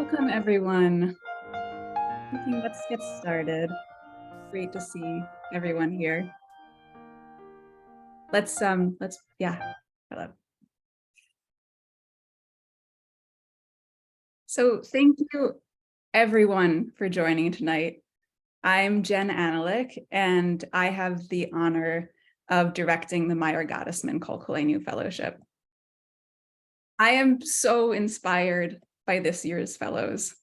Welcome, everyone. Let's get started. Great to see everyone here. Hello. So thank you, everyone, for joining tonight. I'm Jen Analik, and I have the honor of directing the Meyer-Gottesman Kol Koleinu Fellowship. I am so inspired by this year's fellows,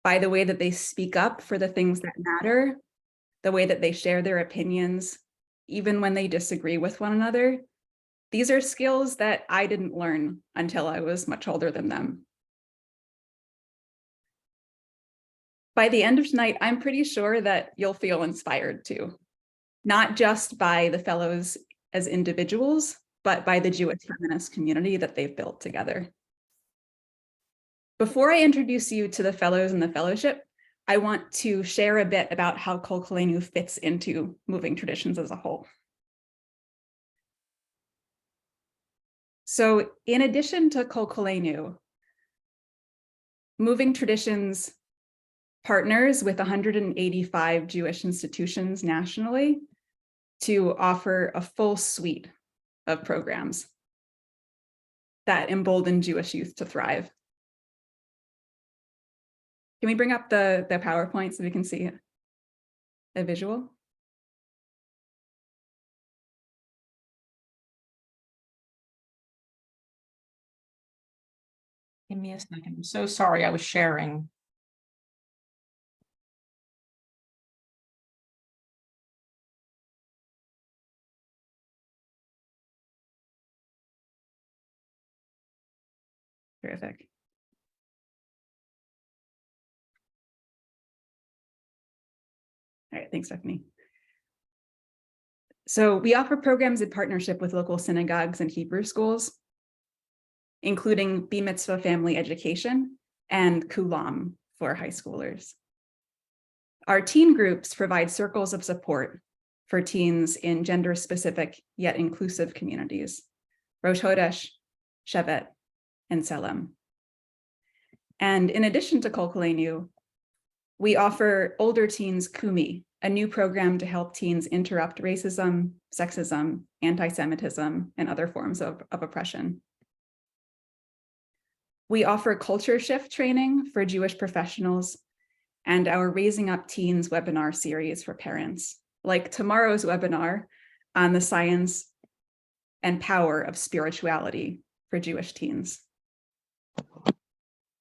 by the way that they speak up for the things that matter, the way that they share their opinions, even when they disagree with one another. These are skills that I didn't learn until I was much older than them. By the end of tonight, I'm pretty sure that you'll feel inspired too, not just by the fellows as individuals, but by the Jewish feminist community that they've built together. Before I introduce you to the fellows in the fellowship, I want to share a bit about how Kol Koleinu fits into moving traditions as a whole. So in addition to Kol Koleinu, moving traditions partners with 185 Jewish institutions nationally to offer a full suite of programs that embolden Jewish youth to thrive. Can we bring up the PowerPoint so we can see a visual? Give me a second. I'm so sorry, I was sharing. Terrific. All right, thanks, Stephanie. So we offer programs in partnership with local synagogues and Hebrew schools, including Bar Mitzvah family education and Kulam for high schoolers. Our teen groups provide circles of support for teens in gender-specific yet inclusive communities, Rosh Chodesh, Shevet, and Selem. And in addition to Kol Koleinu, we offer older teens Kumi, a new program to help teens interrupt racism, sexism, anti-Semitism, and other forms of oppression. We offer culture shift training for Jewish professionals and our Raising Up Teens webinar series for parents, like tomorrow's webinar on the science and power of spirituality for Jewish teens.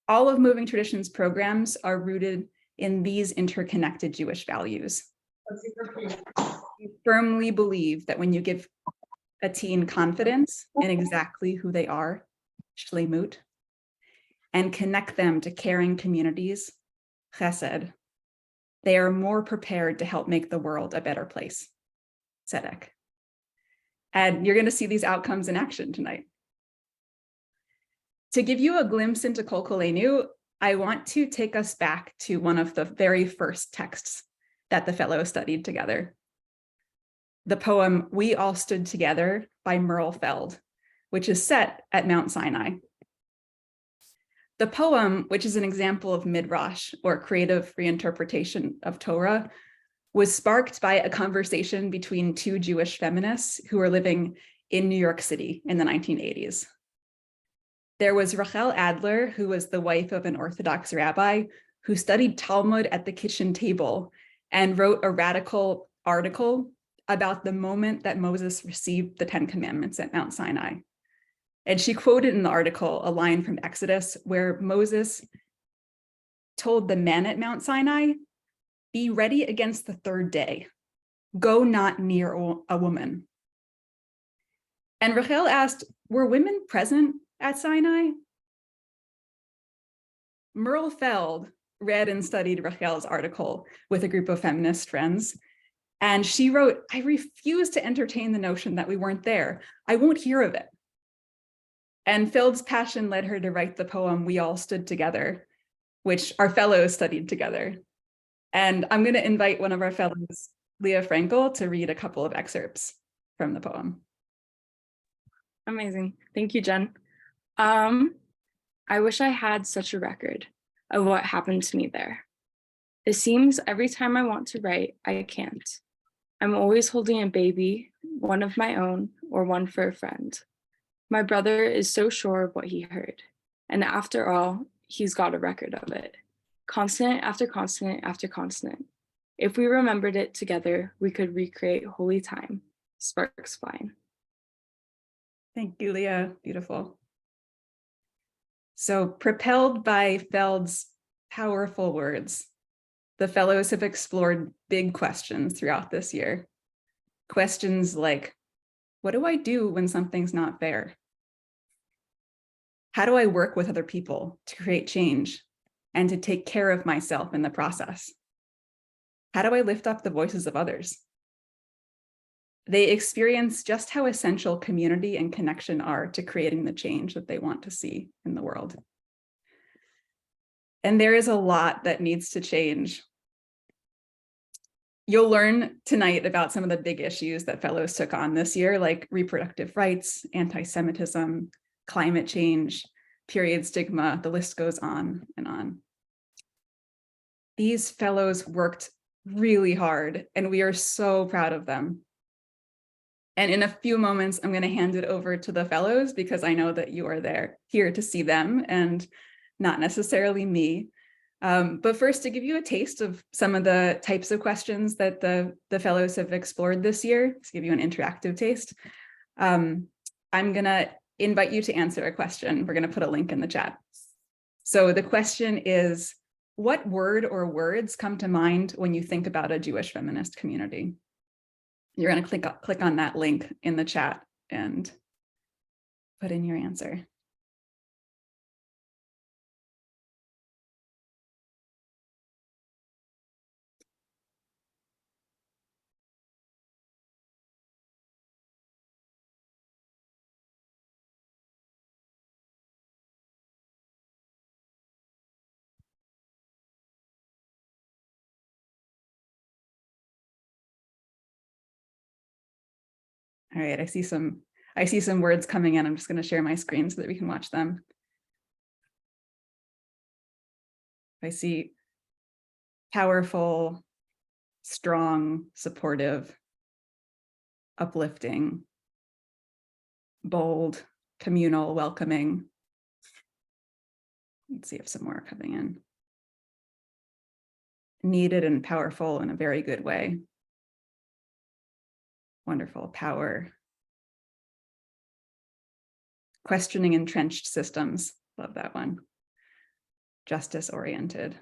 All of Moving Traditions programs are rooted in these interconnected Jewish values. We firmly believe that when you give a teen confidence in exactly who they are, shleimut, and connect them to caring communities, chesed, they are more prepared to help make the world a better place, tzedek. And you're going to see these outcomes in action tonight. To give you a glimpse into Kol Koleinu, I want to take us back to one of the very first texts that the fellows studied together. The poem We All Stood Together by Merle Feld, which is set at Mount Sinai. The poem, which is an example of midrash, or creative reinterpretation of Torah, was sparked by a conversation between two Jewish feminists who were living in New York City in the 1980s. There was Rachel Adler, who was the wife of an Orthodox rabbi who studied Talmud at the kitchen table and wrote a radical article about the moment that Moses received the 10 Commandments at Mount Sinai. And she quoted in the article a line from Exodus where Moses told the men at Mount Sinai, "Be ready against the third day. Go not near a woman." And Rachel asked, were women present at Sinai? Merle Feld read and studied Rachel's article with a group of feminist friends, and she wrote, "I refuse to entertain the notion that we weren't there. I won't hear of it." And Feld's passion led her to write the poem We All Stood Together, which our fellows studied together. And I'm going to invite one of our fellows, Leah Frankel, to read a couple of excerpts from the poem. Amazing. Thank you, Jen. I wish I had such a record of what happened to me there. It seems every time I want to write, I can't. I'm always holding a baby, one of my own, or one for a friend. My brother is so sure of what he heard. And after all, he's got a record of it. Consonant after consonant after consonant. If we remembered it together, we could recreate holy time. Sparks flying. Thank you, Leah. Beautiful. So, propelled by Feld's powerful words, the fellows have explored big questions throughout this year. Questions like, what do I do when something's not fair? How do I work with other people to create change and to take care of myself in the process? How do I lift up the voices of others? They experience just how essential community and connection are to creating the change that they want to see in the world. And there is a lot that needs to change. You'll learn tonight about some of the big issues that fellows took on this year, like reproductive rights, anti-Semitism, climate change, period stigma, the list goes on and on. These fellows worked really hard, and we are so proud of them. And in a few moments, I'm going to hand it over to the fellows because I know that you are here to see them and not necessarily me. But first, to give you a taste of some of the types of questions that the fellows have explored this year, to give you an interactive taste, I'm going to invite you to answer a question. We're going to put a link in the chat. So the question is, what word or words come to mind when you think about a Jewish feminist community? You're going to click on that link in the chat and put in your answer. All right, I see some words coming in. I'm just going to share my screen so that we can watch them. I see powerful, strong, supportive, uplifting, bold, communal, welcoming. Let's see if some more are coming in. Needed and powerful in a very good way. Wonderful, power. Questioning entrenched systems. Love that one. Justice-oriented.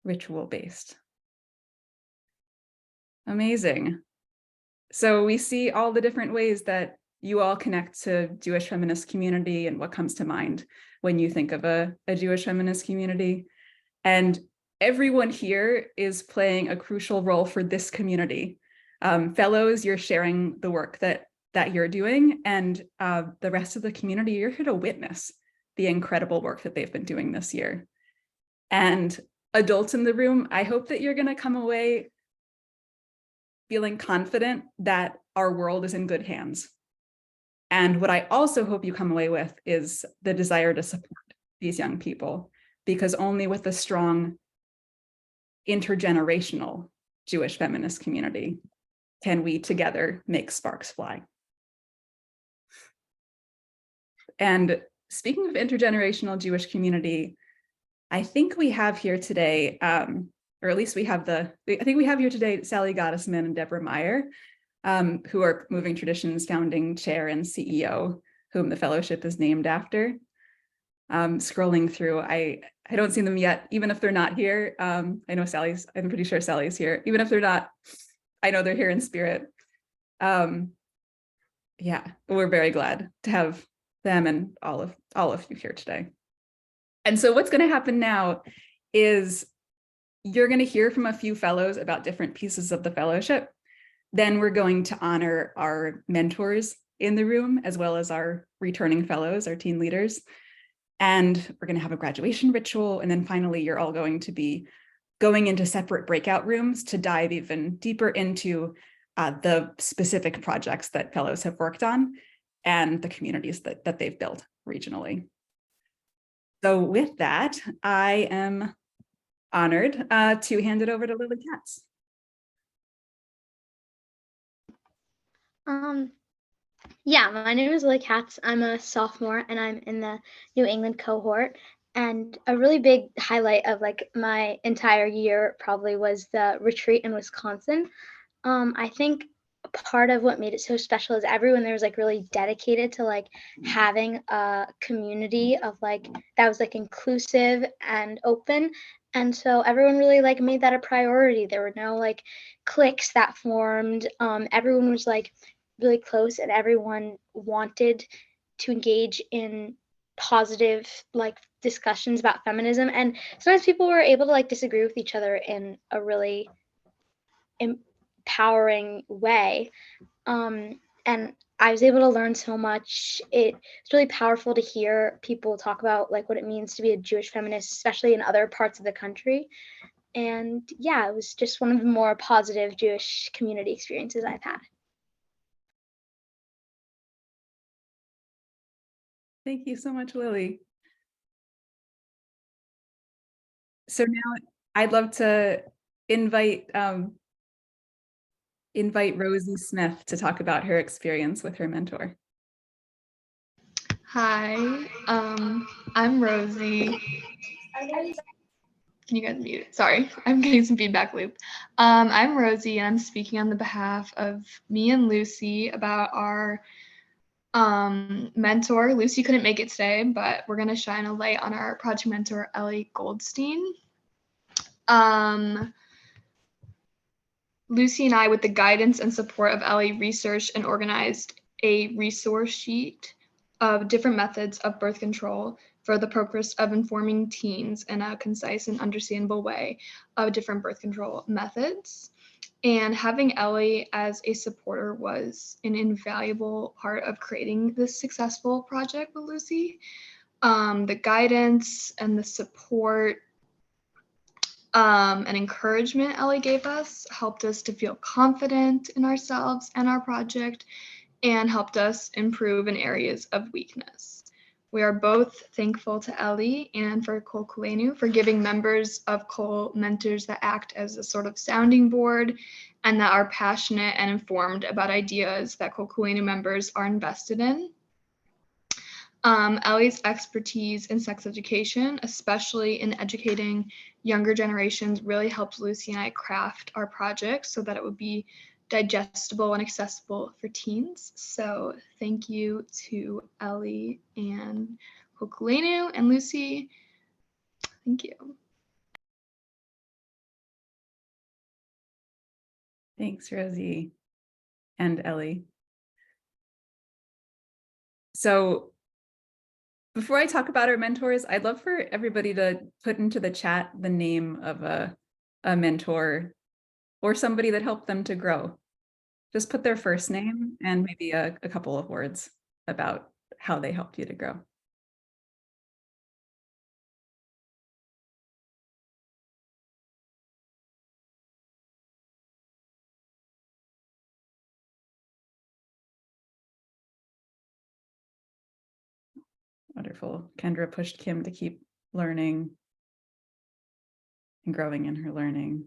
Ritual-based. Amazing. So we see all the different ways that you all connect to Jewish feminist community and what comes to mind when you think of a Jewish feminist community. And everyone here is playing a crucial role for this community. Fellows, you're sharing the work that you're doing, and the rest of the community, you're here to witness the incredible work that they've been doing this year. And adults in the room, I hope that you're going to come away feeling confident that our world is in good hands. And what I also hope you come away with is the desire to support these young people, because only with a strong intergenerational Jewish feminist community can we together make sparks fly. And speaking of intergenerational Jewish community, I think we have here today, or at least I think we have here today Sally Gottesman and Deborah Meyer, who are Moving Traditions founding chair and CEO, whom the fellowship is named after. Scrolling through, I don't see them yet, even if they're not here. I know I'm pretty sure Sally's here. Even if they're not, I know they're here in spirit. Yeah, we're very glad to have them and all of you here today. And so what's going to happen now is you're going to hear from a few fellows about different pieces of the fellowship. Then we're going to honor our mentors in the room, as well as our returning fellows, our teen leaders. And we're going to have a graduation ritual. And then finally, you're all going to be going into separate breakout rooms to dive even deeper into the specific projects that fellows have worked on and the communities that they've built regionally. So with that, I am honored to hand it over to Lily Katz. Yeah, my name is Lily Katz. I'm a sophomore and I'm in the New England cohort. And a really big highlight of like my entire year probably was the retreat in Wisconsin. I think part of what made it so special is everyone there was like really dedicated to like having a community of like that was like inclusive and open. And so everyone really like made that a priority. There were no like cliques that formed. Everyone was like really close and everyone wanted to engage in positive like discussions about feminism. And sometimes people were able to like disagree with each other in a really empowering way. And I was able to learn so much. It's really powerful to hear people talk about like what it means to be a Jewish feminist, especially in other parts of the country. And yeah, it was just one of the more positive Jewish community experiences I've had. Thank you so much, Lily. So now I'd love to invite Rosie Smith to talk about her experience with her mentor. Hi, I'm Rosie. Can you guys mute? Sorry, I'm getting some feedback loop. I'm Rosie and I'm speaking on the behalf of me and Lucy about our mentor. Lucy couldn't make it today, but we're gonna shine a light on our project mentor, Ellie Goldstein. Lucy and I, with the guidance and support of Ellie, researched and organized a resource sheet of different methods of birth control for the purpose of informing teens in a concise and understandable way of different birth control methods. And having Ellie as a supporter was an invaluable part of creating this successful project with Lucy. The guidance and the support and encouragement Ellie gave us helped us to feel confident in ourselves and our project and helped us improve in areas of weakness. We are both thankful to Ellie and for Kol Koleinu for giving members of Kol mentors that act as a sort of sounding board and that are passionate and informed about ideas that Kol Koleinu members are invested in. Ellie's expertise in sex education, especially in educating younger generations, really helped Lucy and I craft our project so that it would be digestible and accessible for teens. So thank you to Ellie and Kol Koleinu and Lucy. Thank you. Thanks, Rosie and Ellie. So before I talk about our mentors, I'd love for everybody to put into the chat the name of a mentor or somebody that helped them to grow. Just put their first name and maybe a couple of words about how they helped you to grow. Wonderful. Kendra pushed Kim to keep learning and growing in her learning.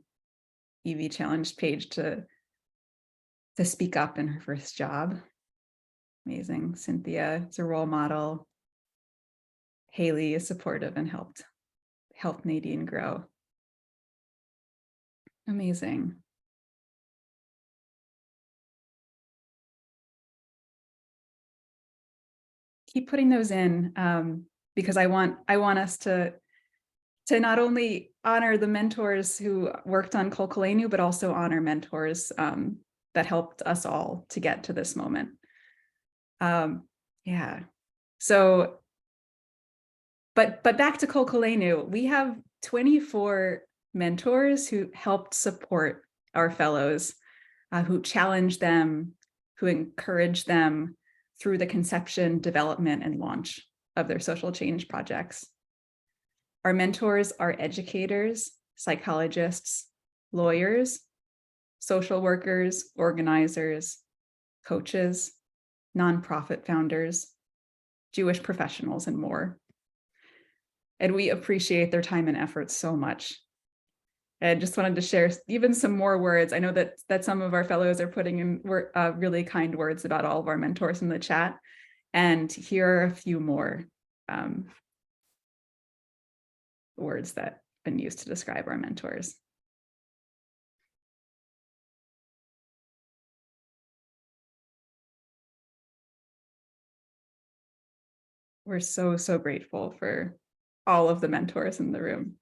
Evie challenged Paige to speak up in her first job. Amazing. Cynthia is a role model. Haley is supportive and helped Nadine grow. Amazing. Keep putting those in because I want us to not only honor the mentors who worked on Kol Koleinu, but also honor mentors that helped us all to get to this moment. Yeah. So, but back to Kol Koleinu, we have 24 mentors who helped support our fellows, who challenged them, who encouraged them through the conception, development, and launch of their social change projects. Our mentors are educators, psychologists, lawyers, social workers, organizers, coaches, nonprofit founders, Jewish professionals, and more. and we appreciate their time and effort so much. And just wanted to share even some more words. I know that some of our fellows are putting in really kind words about all of our mentors in the chat, and here are a few more words that have been used to describe our mentors. We're so, so grateful for all of the mentors in the room.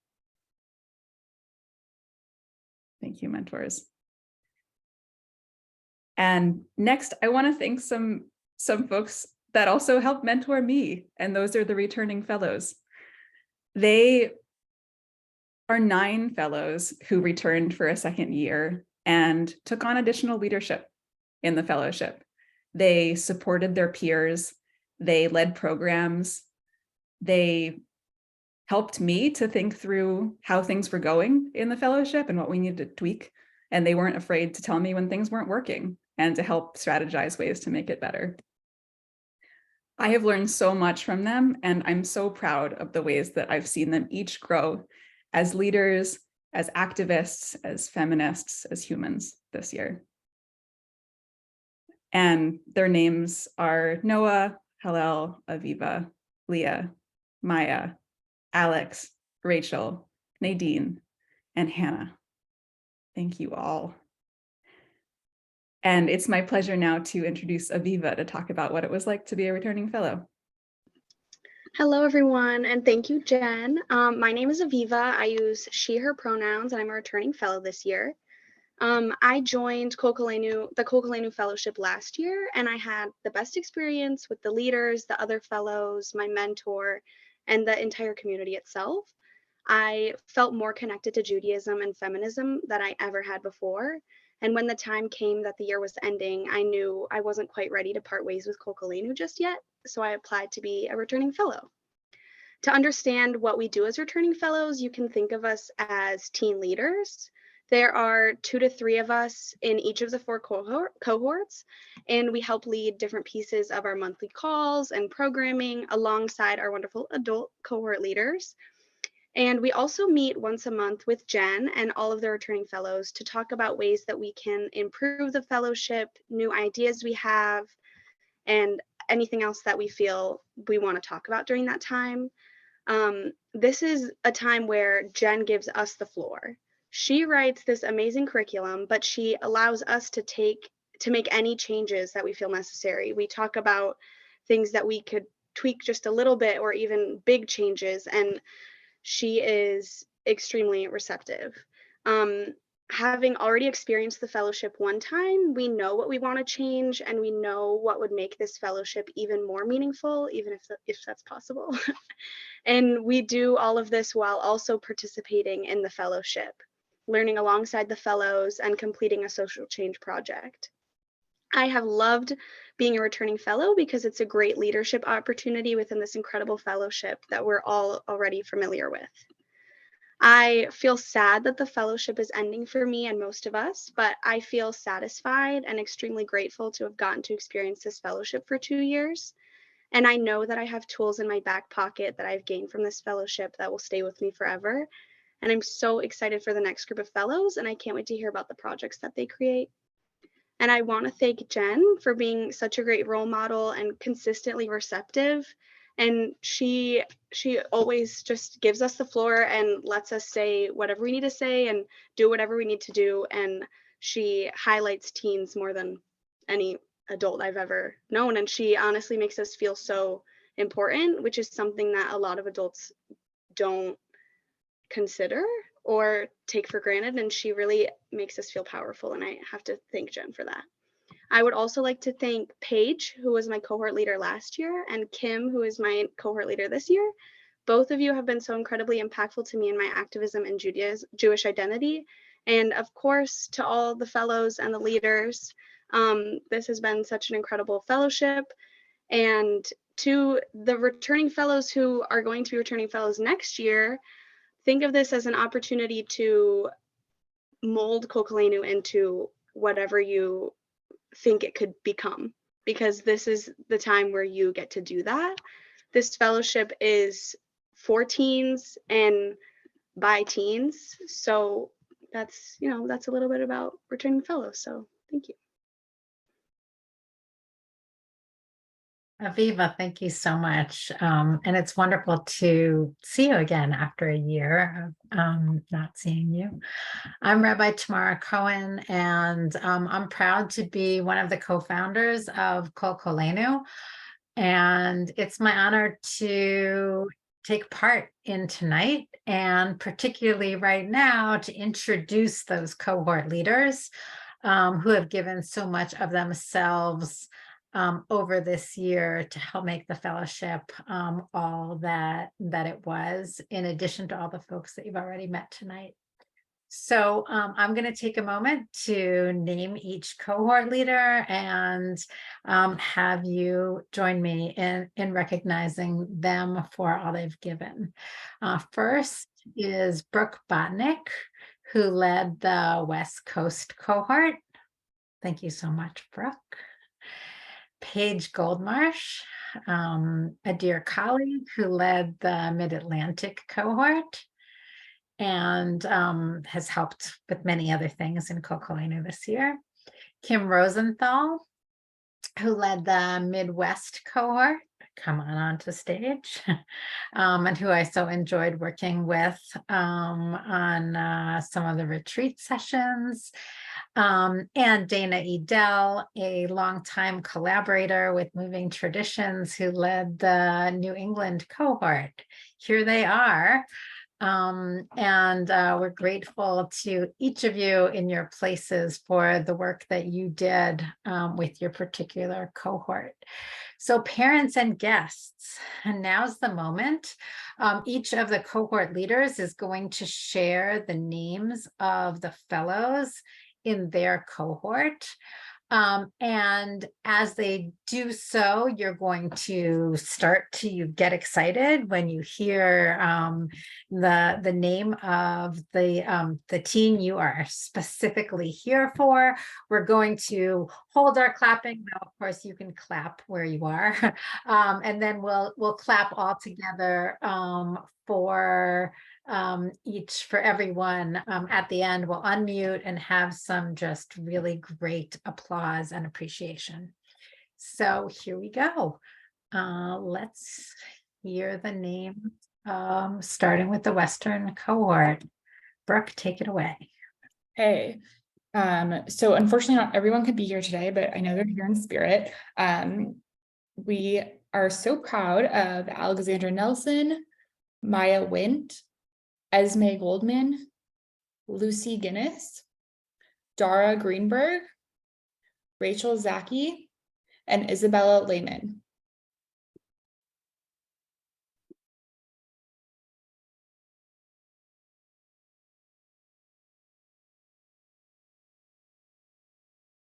Thank you, mentors. And next, I want to thank some folks that also helped mentor me, and those are the returning fellows. They are 9 fellows who returned for a second year and took on additional leadership in the fellowship. They supported their peers, they led programs, they helped me to think through how things were going in the fellowship and what we needed to tweak. And they weren't afraid to tell me when things weren't working and to help strategize ways to make it better. I have learned so much from them, and I'm so proud of the ways that I've seen them each grow as leaders, as activists, as feminists, as humans this year. And their names are Noah, Hillel, Aviva, Leah, Maya, Alex, Rachel, Nadine, and Hannah. Thank you all. And it's my pleasure now to introduce Aviva to talk about what it was like to be a returning fellow. Hello, everyone, and thank you, Jen. My name is Aviva. I use she, her pronouns, and I'm a returning fellow this year. I joined the Kol Koleinu Fellowship last year, and I had the best experience with the leaders, the other fellows, my mentor, and the entire community itself. I felt more connected to Judaism and feminism than I ever had before. And when the time came that the year was ending, I knew I wasn't quite ready to part ways with Kol Koleinu just yet, so I applied to be a returning fellow. To understand what we do as returning fellows, you can think of us as teen leaders. There are 2 to 3 of us in each of the 4 cohorts, and we help lead different pieces of our monthly calls and programming alongside our wonderful adult cohort leaders. And we also meet once a month with Jen and all of the returning fellows to talk about ways that we can improve the fellowship, new ideas we have, and anything else that we feel we want to talk about during that time. This is a time where Jen gives us the floor. She writes this amazing curriculum, but she allows us to make any changes that we feel necessary. We talk about things that we could tweak just a little bit or even big changes, and she is extremely receptive. Having already experienced the fellowship one time, we know what we want to change, and we know what would make this fellowship even more meaningful, even if that's possible. And we do all of this while also participating in the fellowship, learning alongside the fellows, and completing a social change project. I have loved being a returning fellow because it's a great leadership opportunity within this incredible fellowship that we're all already familiar with. I feel sad that the fellowship is ending for me and most of us, but I feel satisfied and extremely grateful to have gotten to experience this fellowship for 2 years. And I know that I have tools in my back pocket that I've gained from this fellowship that will stay with me forever. And I'm so excited for the next group of fellows, and I can't wait to hear about the projects that they create. And I want to thank Jen for being such a great role model and consistently receptive. And she always just gives us the floor and lets us say whatever we need to say and do whatever we need to do. And she highlights teens more than any adult I've ever known. And she honestly makes us feel so important, which is something that a lot of adults don't consider or take for granted, and she really makes us feel powerful, and I have to thank Jen for that. I would also like to thank Paige, who was my cohort leader last year, and Kim, who is my cohort leader this year. Both of you have been so incredibly impactful to me in my activism and Jewish identity, and of course to all the fellows and the leaders. This has been such an incredible fellowship, and to the returning fellows who are going to be returning fellows next year, think of this as an opportunity to mold Kol Koleinu into whatever you think it could become, because this is the time where you get to do that. This fellowship is for teens and by teens. So that's, that's a little bit about returning fellows. So thank you. Aviva, thank you so much. And it's wonderful to see you again after a year of not seeing you. I'm Rabbi Tamara Cohen, and I'm proud to be one of the co-founders of Kol Koleinu. And it's my honor to take part in tonight, and particularly right now to introduce those cohort leaders who have given so much of themselves over this year to help make the fellowship all that it was, in addition to all the folks that you've already met tonight. So I'm going to take a moment to name each cohort leader and have you join me in recognizing them for all they've given. First is Brooke Botnick, who led the West Coast cohort. Thank you so much, Brooke. Paige Goldmarsh, a dear colleague who led the Mid-Atlantic cohort and has helped with many other things in Kol Koleinu this year. Kim Rosenthal, who led the Midwest cohort, come onto stage, and who I so enjoyed working with on some of the retreat sessions. And Dana Edel, a longtime collaborator with Moving Traditions, who led the New England cohort. Here they are. And we're grateful to each of you in your places for the work that you did with your particular cohort. So parents and guests, and now's the moment. Each of the cohort leaders is going to share the names of the fellows in their cohort. And as they do so, you're going to start to get excited when you hear the name of the team you are specifically here for. We're going to hold our clapping. Now, of course, you can clap where you are, and then we'll clap all together for everyone. At the end, we'll unmute and have some just really great applause and appreciation. So here we go. Let's hear the name, starting with the Western cohort. Brooke, take it away. Hey, so unfortunately not everyone could be here today, but I know they're here in spirit. We are so proud of Alexandra Nelson, Maya Wint, Esme Goldman, Lucy Guinness, Dara Greenberg, Rachel Zaki, and Isabella Lehman.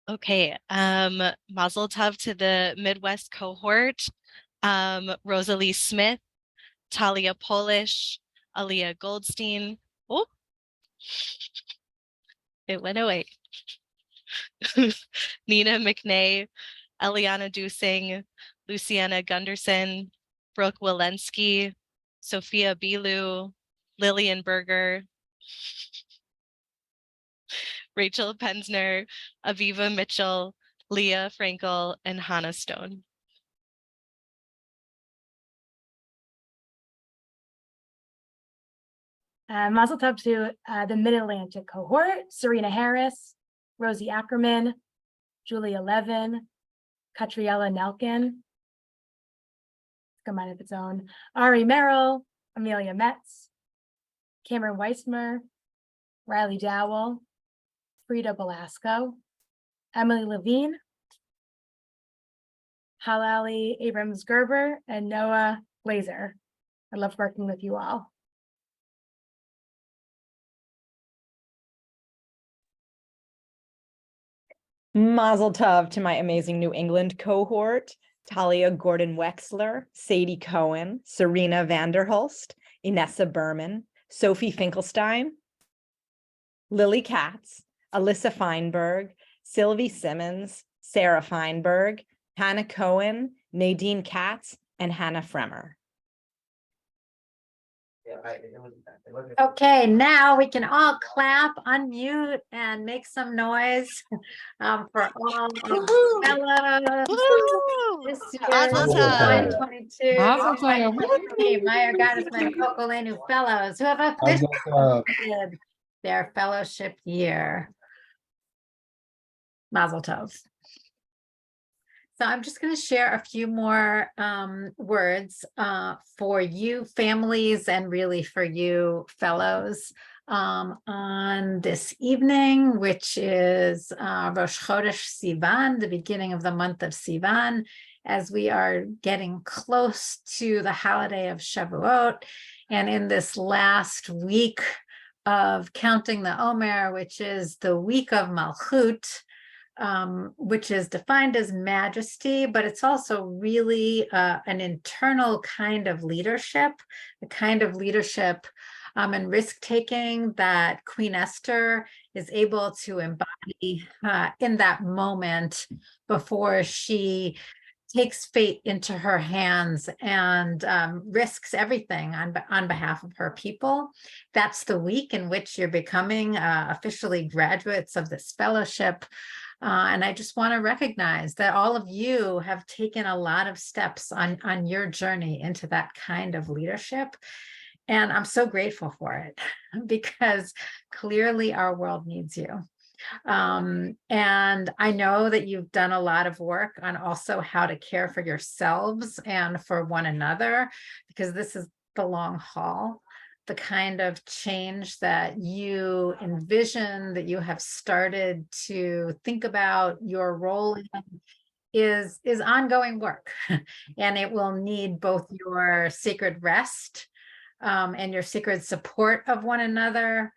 Okay, Mazel Tov to the Midwest cohort, Rosalie Smith, Talia Polish, Aliyah Goldstein. Oh, it went away. Nina McNay, Eliana Dusing, Luciana Gunderson, Brooke Walensky, Sophia Bilu, Lillian Berger, Rachel Pensner, Aviva Mitchell, Leah Frankel, and Hannah Stone. Mazel tov to the Mid-Atlantic cohort, Serena Harris, Rosie Ackerman, Julia Levin, Catriella Nelkin, come out of its own, Ari Merrill, Amelia Metz, Cameron Weissmer, Riley Dowell, Frida Belasco, Emily Levine, Halali Abrams Gerber, and Noah Glazer. I love working with you all. Mazel tov to my amazing New England cohort, Talia Gordon-Wexler, Sadie Cohen, Serena Vanderhulst, Inessa Berman, Sophie Finkelstein, Lily Katz, Alyssa Feinberg, Sylvie Simmons, Sarah Feinberg, Hannah Cohen, Nadine Katz, and Hannah Fremer. Okay, now we can all clap, unmute, and make some noise for all of the fellows Woo! this year, Mazel tov. 2022, Mazel tov. 2023 Meyer-Gottesman Kol Koleinu fellows who have officially completed their fellowship year. Mazel tov. So I'm just going to share a few more words for you families and really for you fellows on this evening, which is Rosh Chodesh Sivan, the beginning of the month of Sivan, as we are getting close to the holiday of Shavuot. And in this last week of counting the Omer, which is the week of Malchut, which is defined as majesty, but it's also really an internal kind of leadership, the kind of leadership and risk-taking that Queen Esther is able to embody in that moment before she takes fate into her hands and risks everything on behalf of her people. That's the week in which you're becoming officially graduates of this fellowship. And I just want to recognize that all of you have taken a lot of steps on your journey into that kind of leadership. And I'm so grateful for it because clearly our world needs you. And I know that you've done a lot of work on also how to care for yourselves and for one another, because this is the long haul. The kind of change that you envision, that you have started to think about your role in, is ongoing work. And it will need both your sacred rest and your sacred support of one another,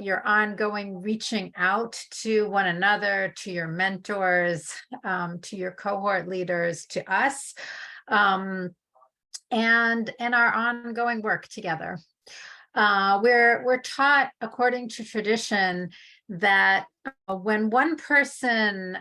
your ongoing reaching out to one another, to your mentors, to your cohort leaders, to us, and our ongoing work together. We're taught, according to tradition, that when one person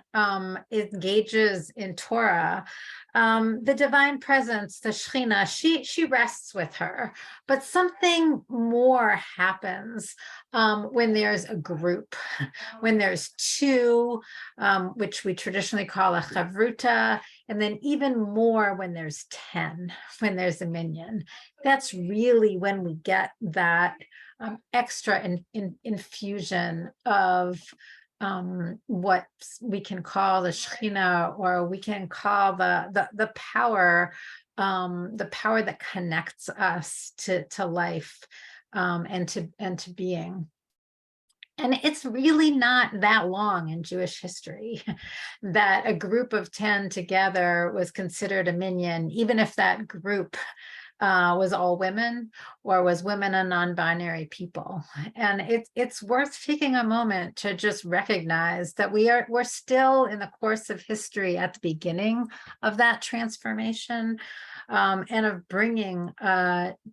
engages in Torah, the divine presence, the Shekhinah, she rests with her. But something more happens when there's a group, when there's two, which we traditionally call a chavruta, and then even more when there's 10, when there's a minyan. That's really when we get that extra infusion of what we can call the Shekhinah, or we can call the power that connects us to life and to being. And it's really not that long in Jewish history that a group of 10 together was considered a minyan, even if that group was all women or was women and non-binary people. And it's worth taking a moment to just recognize that we're still in the course of history at the beginning of that transformation, and of bringing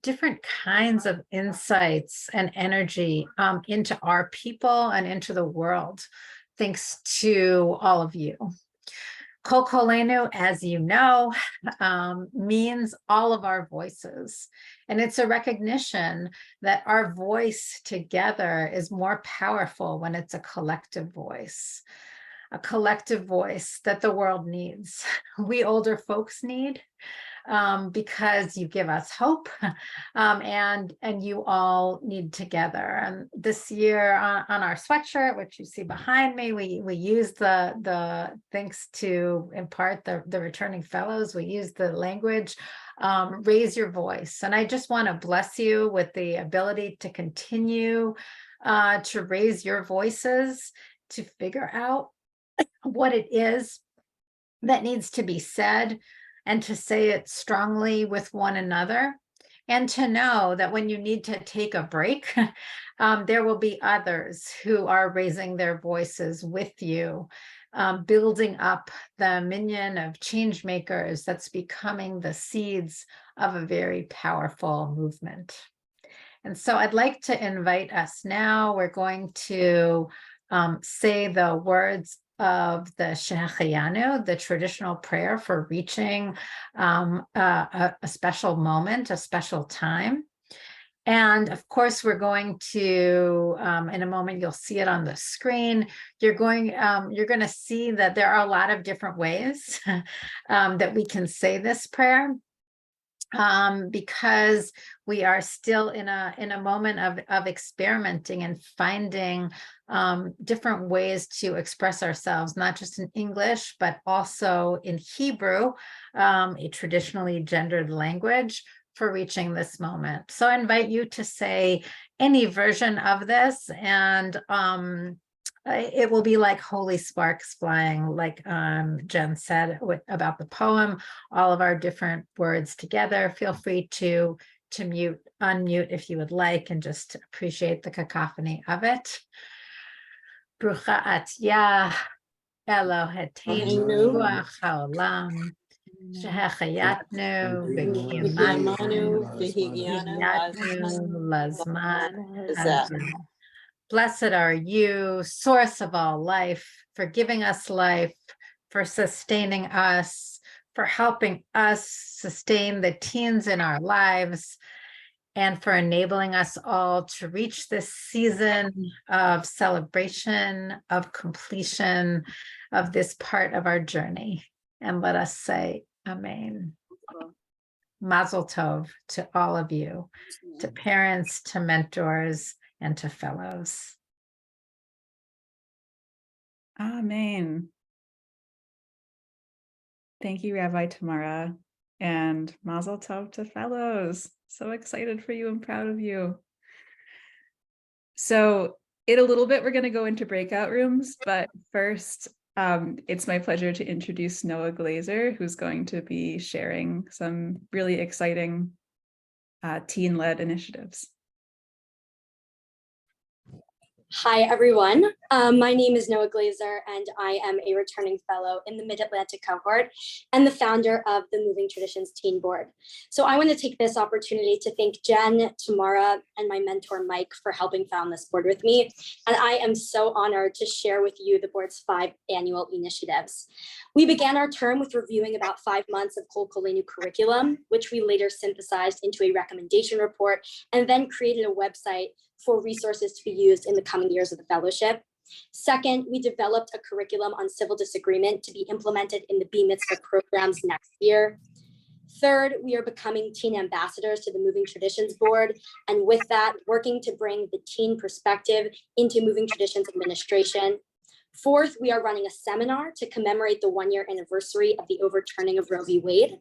different kinds of insights and energy into our people and into the world, thanks to all of you. Kol Koleinu, as you know, means all of our voices. And it's a recognition that our voice together is more powerful when it's a collective voice that the world needs. We older folks need, because you give us hope, and you all need together. And this year on our sweatshirt, which you see behind me, we use the thanks to, in part, the returning fellows, we use the language, raise your voice. And I just want to bless you with the ability to continue to raise your voices, to figure out what it is that needs to be said, and to say it strongly with one another, and to know that when you need to take a break, there will be others who are raising their voices with you, building up the minyan of change makers that's becoming the seeds of a very powerful movement. And so I'd like to invite us now. We're going to say the words of the Shehecheyanu, the traditional prayer for reaching a special moment, a special time. And of course, we're going to, in a moment, you'll see it on the screen. You're going to see that there are a lot of different ways that we can say this prayer. Because we are still in a moment of experimenting and finding different ways to express ourselves, not just in English, but also in Hebrew, a traditionally gendered language, for reaching this moment. So I invite you to say any version of this, and it will be like holy sparks flying, like Jen said about the poem, all of our different words together. Feel free to unmute if you would like, and just appreciate the cacophony of it. Brucha atya Eloheinu ruach haolam shehechayatnu v'kiyamanu v'higyanu lazman hazeh. Blessed are you, source of all life, for giving us life, for sustaining us, for helping us sustain the teens in our lives, and for enabling us all to reach this season of celebration, of completion of this part of our journey. And let us say Amen. Mazel tov to all of you, to parents, to mentors, and to fellows. Amen. Thank you, Rabbi Tamara, and Mazel Tov to fellows. So excited for you and proud of you. So in a little bit, we're going to go into breakout rooms, but first, it's my pleasure to introduce Noah Glazer, who's going to be sharing some really exciting teen-led initiatives. Hi, everyone. My name is Noah Glazer, and I am a returning fellow in the Mid-Atlantic cohort and the founder of the Moving Traditions Teen Board. So I want to take this opportunity to thank Jen, Tamara, and my mentor, Mike, for helping found this board with me. And I am so honored to share with you the board's 5 annual initiatives. We began our term with reviewing about 5 months of Kol Koleinu curriculum, which we later synthesized into a recommendation report, and then created a website for resources to be used in the coming years of the fellowship. Second, we developed a curriculum on civil disagreement to be implemented in the B Mitzvah programs next year. Third, we are becoming teen ambassadors to the Moving Traditions Board, and with that, working to bring the teen perspective into Moving Traditions administration. Fourth, we are running a seminar to commemorate the 1-year anniversary of the overturning of Roe v. Wade.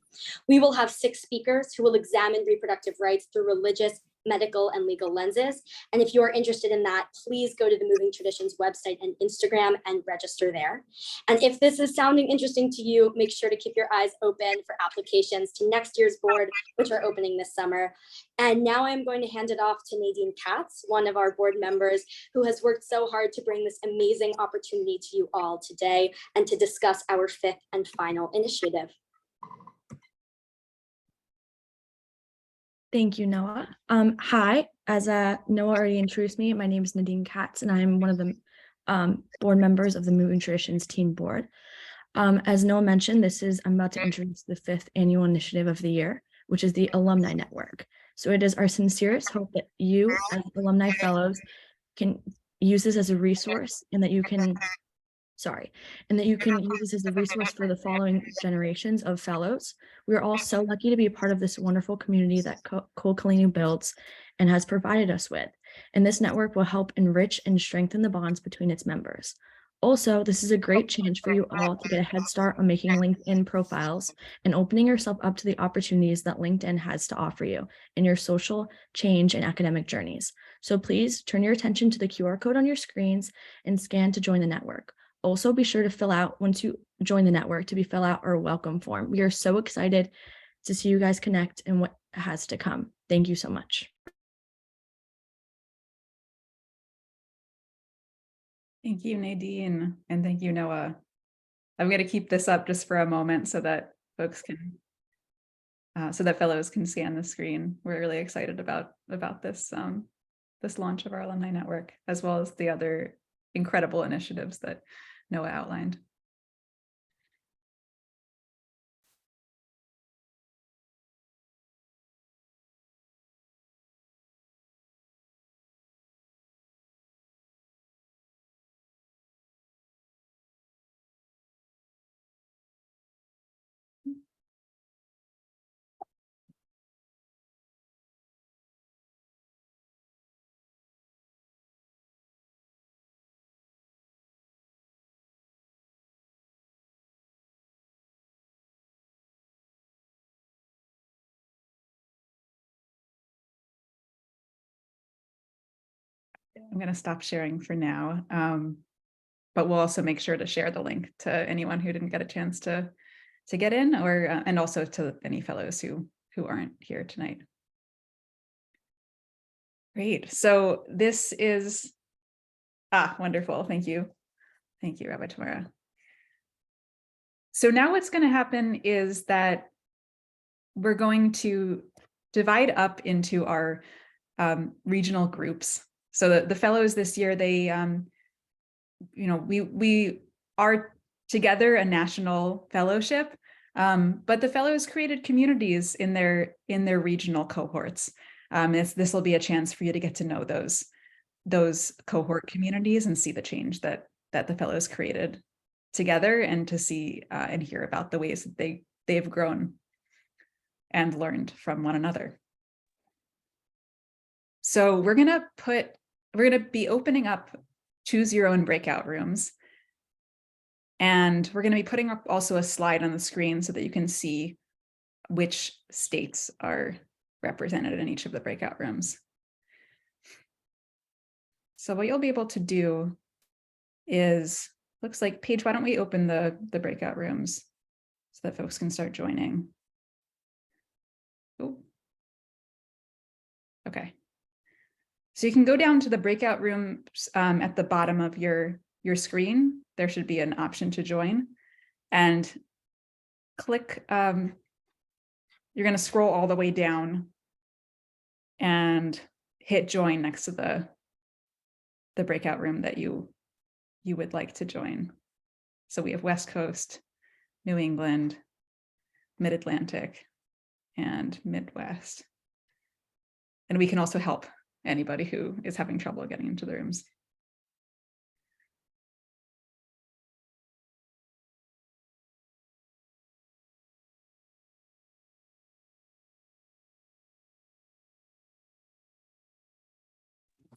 We will have 6 speakers who will examine reproductive rights through religious, medical, and legal lenses. And if you are interested in that, please go to the Moving Traditions website and Instagram and register there. And if this is sounding interesting to you, make sure to keep your eyes open for applications to next year's board, which are opening this summer. And now I'm going to hand it off to Nadine Katz, one of our board members who has worked so hard to bring this amazing opportunity to you all today and to discuss our 5th and final initiative. Thank you, Noah. Hi, as Noah already introduced me, my name is Nadine Katz, and I'm one of the board members of the Moving Traditions Teen Board. As Noah mentioned, I'm about to introduce the 5th annual initiative of the year, which is the Alumni Network. So it is our sincerest hope that you, as alumni fellows, can use this as a resource, and that you can use this as a resource for the following generations of fellows. We are all so lucky to be a part of this wonderful community that Kol Koleinu builds and has provided us with. And this network will help enrich and strengthen the bonds between its members. Also, this is a great chance for you all to get a head start on making LinkedIn profiles and opening yourself up to the opportunities that LinkedIn has to offer you in your social change and academic journeys. So please turn your attention to the QR code on your screens and scan to join the network. Also, be sure to fill out, once you join the network, to fill out our welcome form. We are so excited to see you guys connect and what has to come. Thank you so much. Thank you, Nadine, and thank you, Noah. I'm going to keep this up just for a moment so that folks can, so that fellows can scan the screen. We're really excited about this this launch of our alumni network, as well as the other incredible initiatives that Noah outlined. I'm going to stop sharing for now. But we'll also make sure to share the link to anyone who didn't get a chance to get in, or and also to any fellows who aren't here tonight. Great. So this is wonderful. Thank you. Thank you, Rabbi Tamara. So now what's going to happen is that we're going to divide up into our regional groups. So the fellows this year, they, we are together a national fellowship, but the fellows created communities in their regional cohorts. This will be a chance for you to get to know those cohort communities and see the change that the fellows created together, and to see and hear about the ways that they've grown and learned from one another. So we're gonna be opening up Choose Your Own breakout rooms. And we're gonna be putting up also a slide on the screen so that you can see which states are represented in each of the breakout rooms. So what you'll be able to do is, looks like, Paige, why don't we open the breakout rooms so that folks can start joining. Oh. Okay. So you can go down to the breakout rooms at the bottom of your screen. There should be an option to join, and click, you're going to scroll all the way down and hit join next to the breakout room that you would like to join. So we have West Coast, New England, Mid-Atlantic, and Midwest. And we can also help anybody who is having trouble getting into the rooms.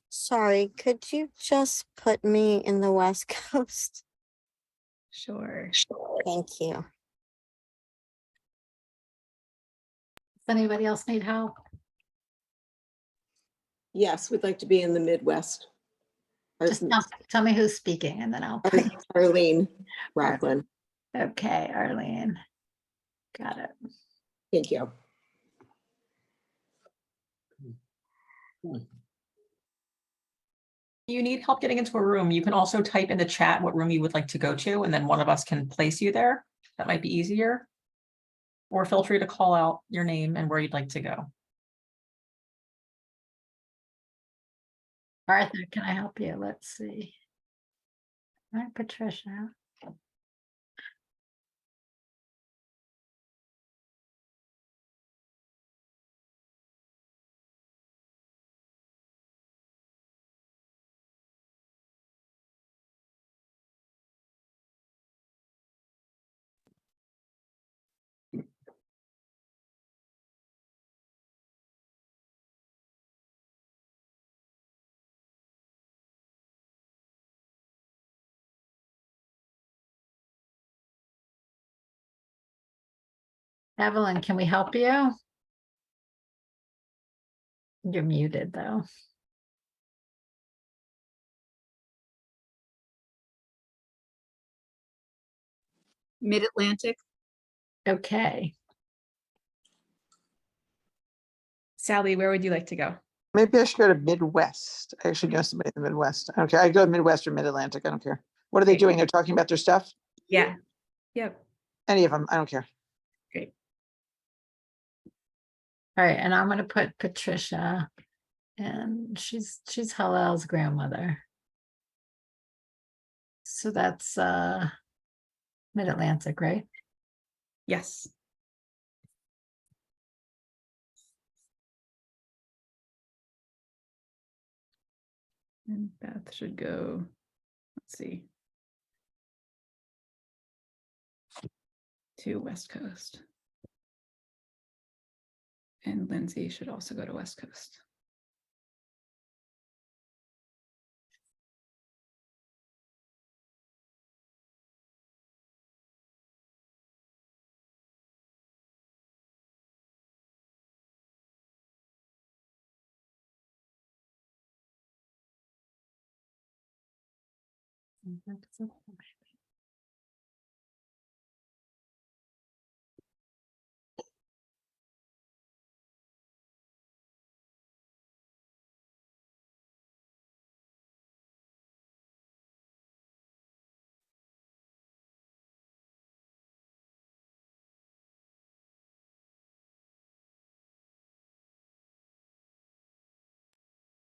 Sorry, could you just put me in the West Coast? Sure. Thank you. Does anybody else need help? Yes, we'd like to be in the Midwest. Just tell me who's speaking and then I'll. Arlene Rockland. Okay, Arlene. Got it. Thank you. You need help getting into a room, you can also type in the chat what room you would like to go to, and then one of us can place you there. That might be easier. Or feel free to call out your name and where you'd like to go. Arthur, can I help you? Let's see. All right, Patricia. Evelyn, can we help you? You're muted though. Mid-Atlantic. Okay. Sally, where would you like to go? Maybe I should go to Midwest. I actually know somebody in the Midwest. Okay, I go to Midwest or Mid-Atlantic. I don't care. What are they doing? They're talking about their stuff? Yeah. Yep. Any of them. I don't care. Great. All right, and I'm going to put Patricia, and she's Hallel's grandmother. So that's Mid-Atlantic, right? Yes. And Beth should go, let's see, to West Coast. And Lindsay should also go to West Coast.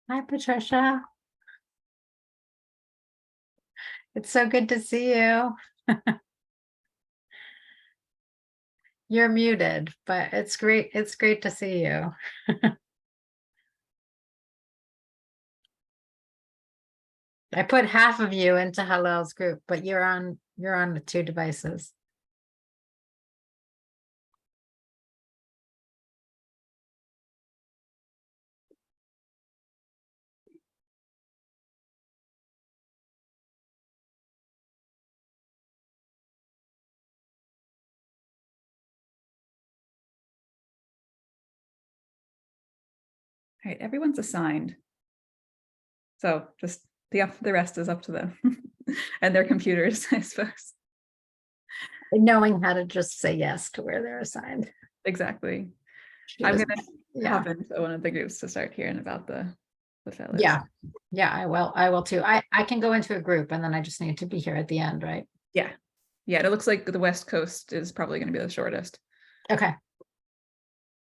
Hi, Patricia. It's so good to see you. You're muted, but it's great. It's great to see you. I put half of you into Hallel's group, but you're on the two devices. All right, everyone's assigned. So just the rest is up to them and their computers, I suppose. Knowing how to just say yes to where they're assigned. Exactly. She I'm was- gonna hop into one of the groups to start hearing about the fellows. Yeah, I will too. I can go into a group and then I just need to be here at the end, right? Yeah. It looks like the West Coast is probably going to be the shortest. Okay.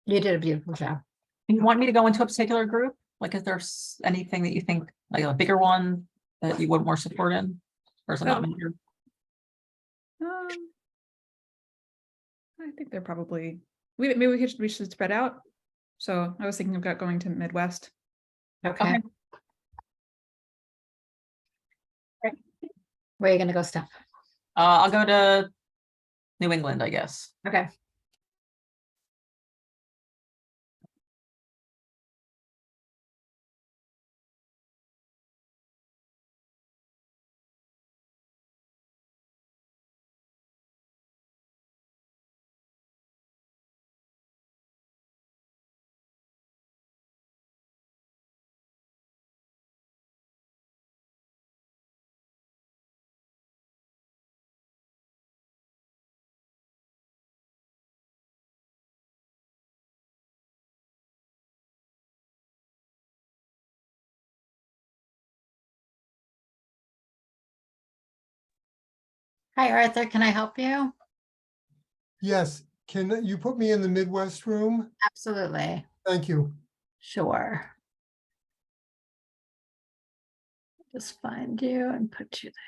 You did a beautiful job. You want me to go into a particular group? Like, is there anything that you think, like a bigger one that you want more support in? Or is it not major? I think they're probably maybe we should spread out. So I was thinking about going to Midwest. Okay. Where are you gonna go, Steph? I'll go to New England, I guess. Okay. Hi, Arthur. Can I help you? Yes, can you put me in the Midwest room? Absolutely. Thank you. Sure. Just find you and put you there.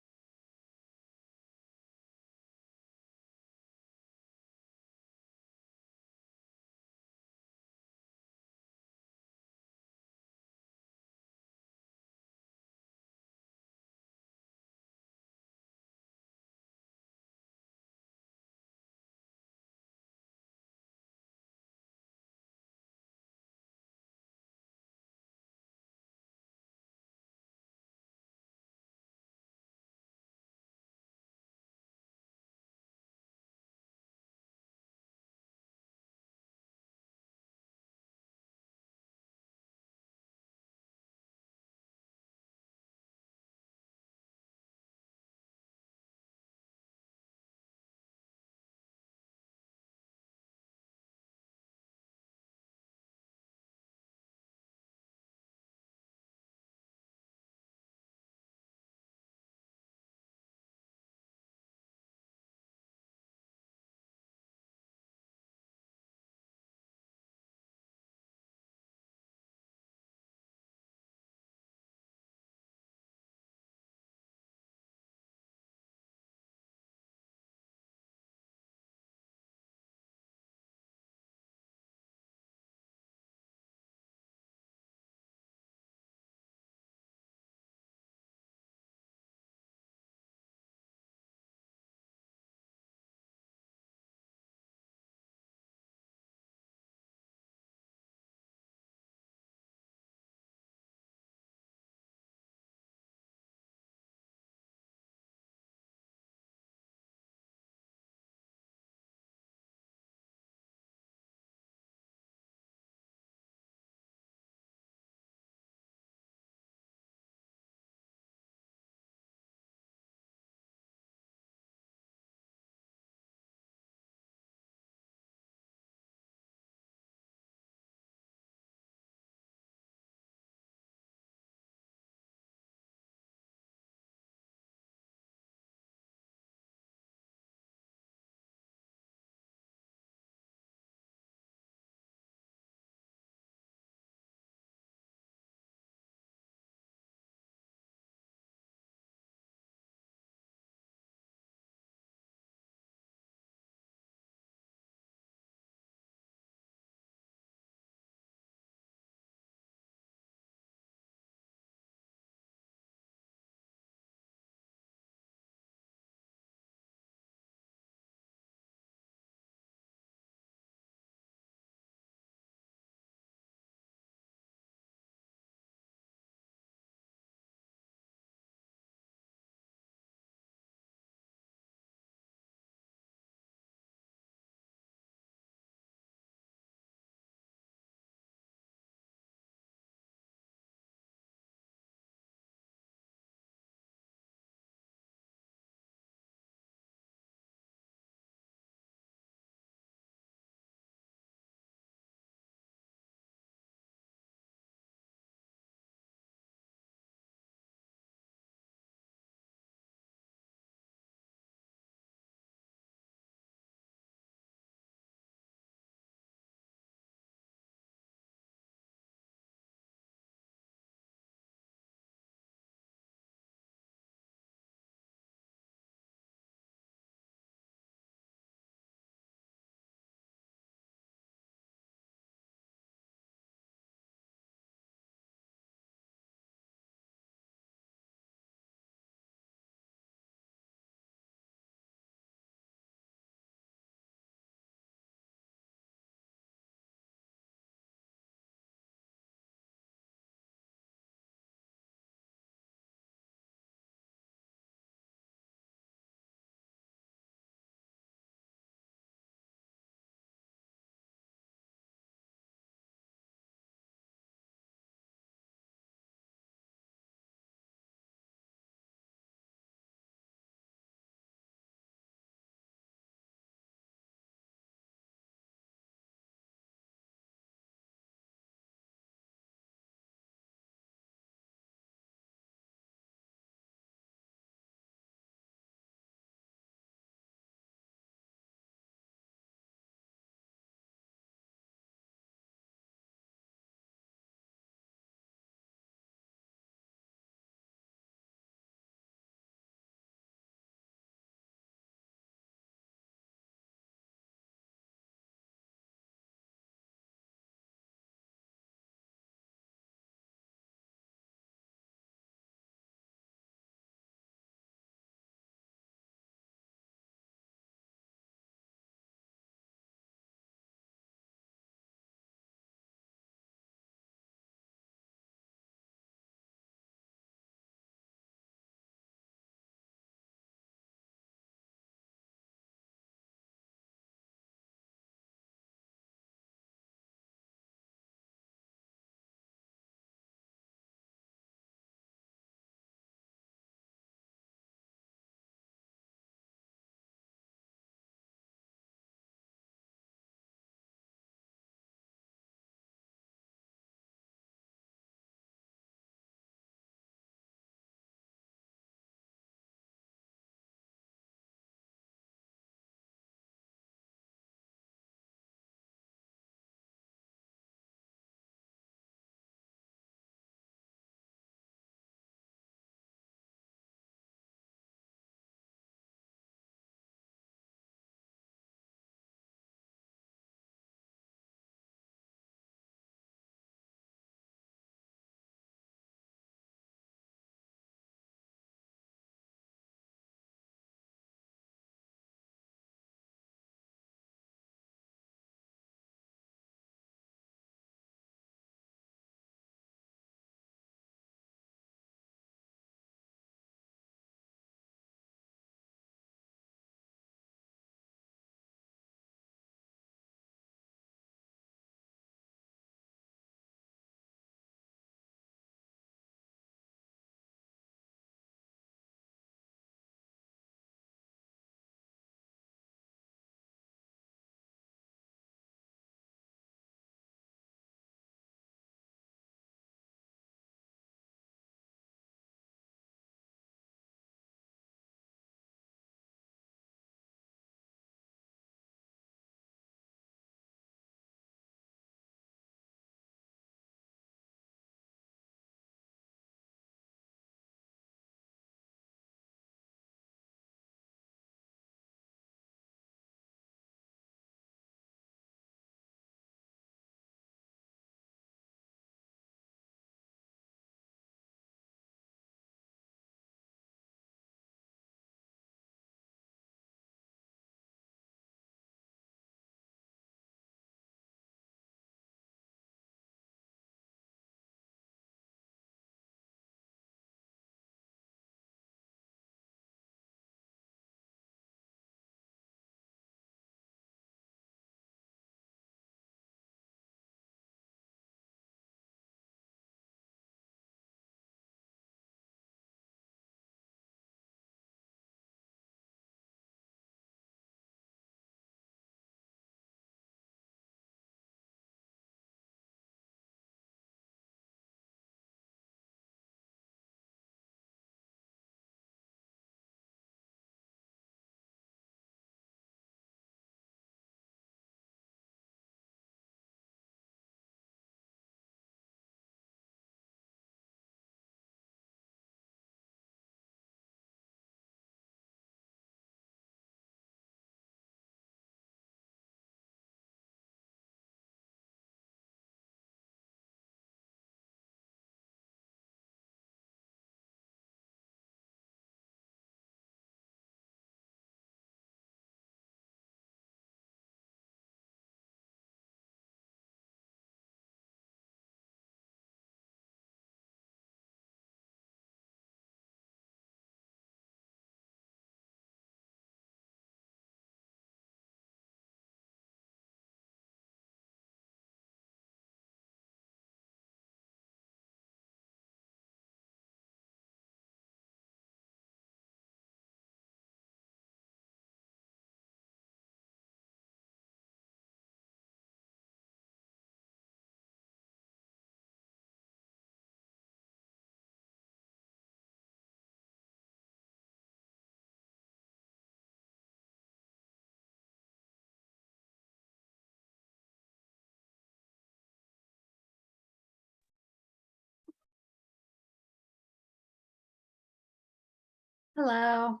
Hello.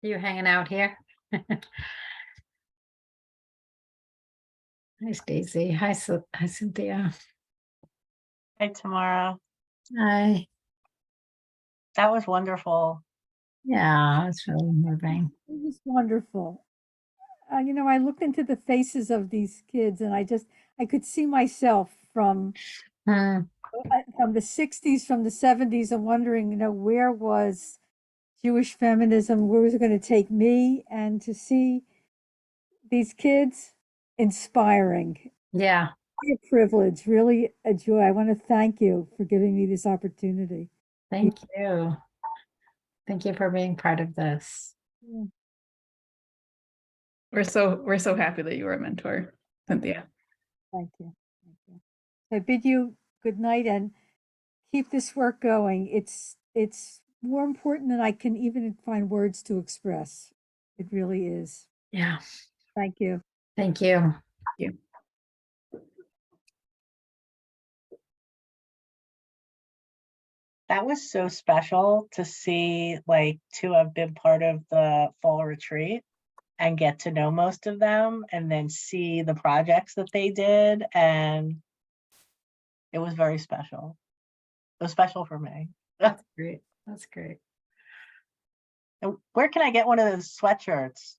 You hanging out here? Hi, Stacy. Hi, hi, Cynthia. Hi, Tamara. Hi. That was wonderful. Yeah, it's really moving. It was wonderful. You know, I looked into the faces of these kids and I could see myself from from the 60s, from the 70s, and wondering, you know, where was Jewish feminism? Where was it going to take me? And to see these kids inspiring. Yeah. A privilege, really a joy. I want to thank you for giving me this opportunity. Thank you. Thank you for being part of this. Yeah. We're so happy that you were a mentor, Cynthia. Thank you. Thank you. So I bid you good night and keep this work going. It's more important than I can even find words to express. It really is. Yeah. Thank you. Thank you. Thank you. That was so special to see, like, to have been part of the fall retreat and get to know most of them and then see the projects that they did. And it was very special. It was special for me. That's great. That's great. And where can I get one of those sweatshirts?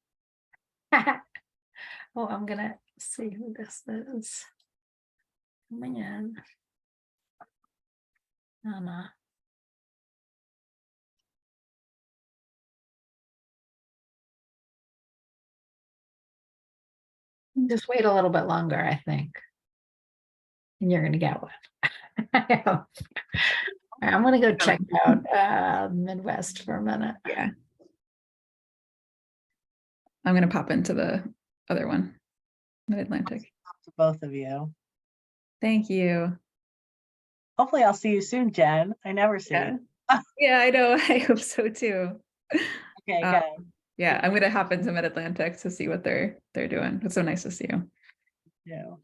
Oh, I'm gonna see who this is. Coming in. Anna. Just wait a little bit longer, I think. And you're gonna get one. All right, I'm gonna go check out Midwest for a minute. Yeah. I'm gonna pop into the other one, Mid-Atlantic. To both of you. Thank you. Hopefully I'll see you soon, Jen. I never see you. Yeah, I know. I hope so too. Okay, good. Yeah, I'm gonna hop into Mid-Atlantic to see what they're doing. It's so nice to see you. Yeah.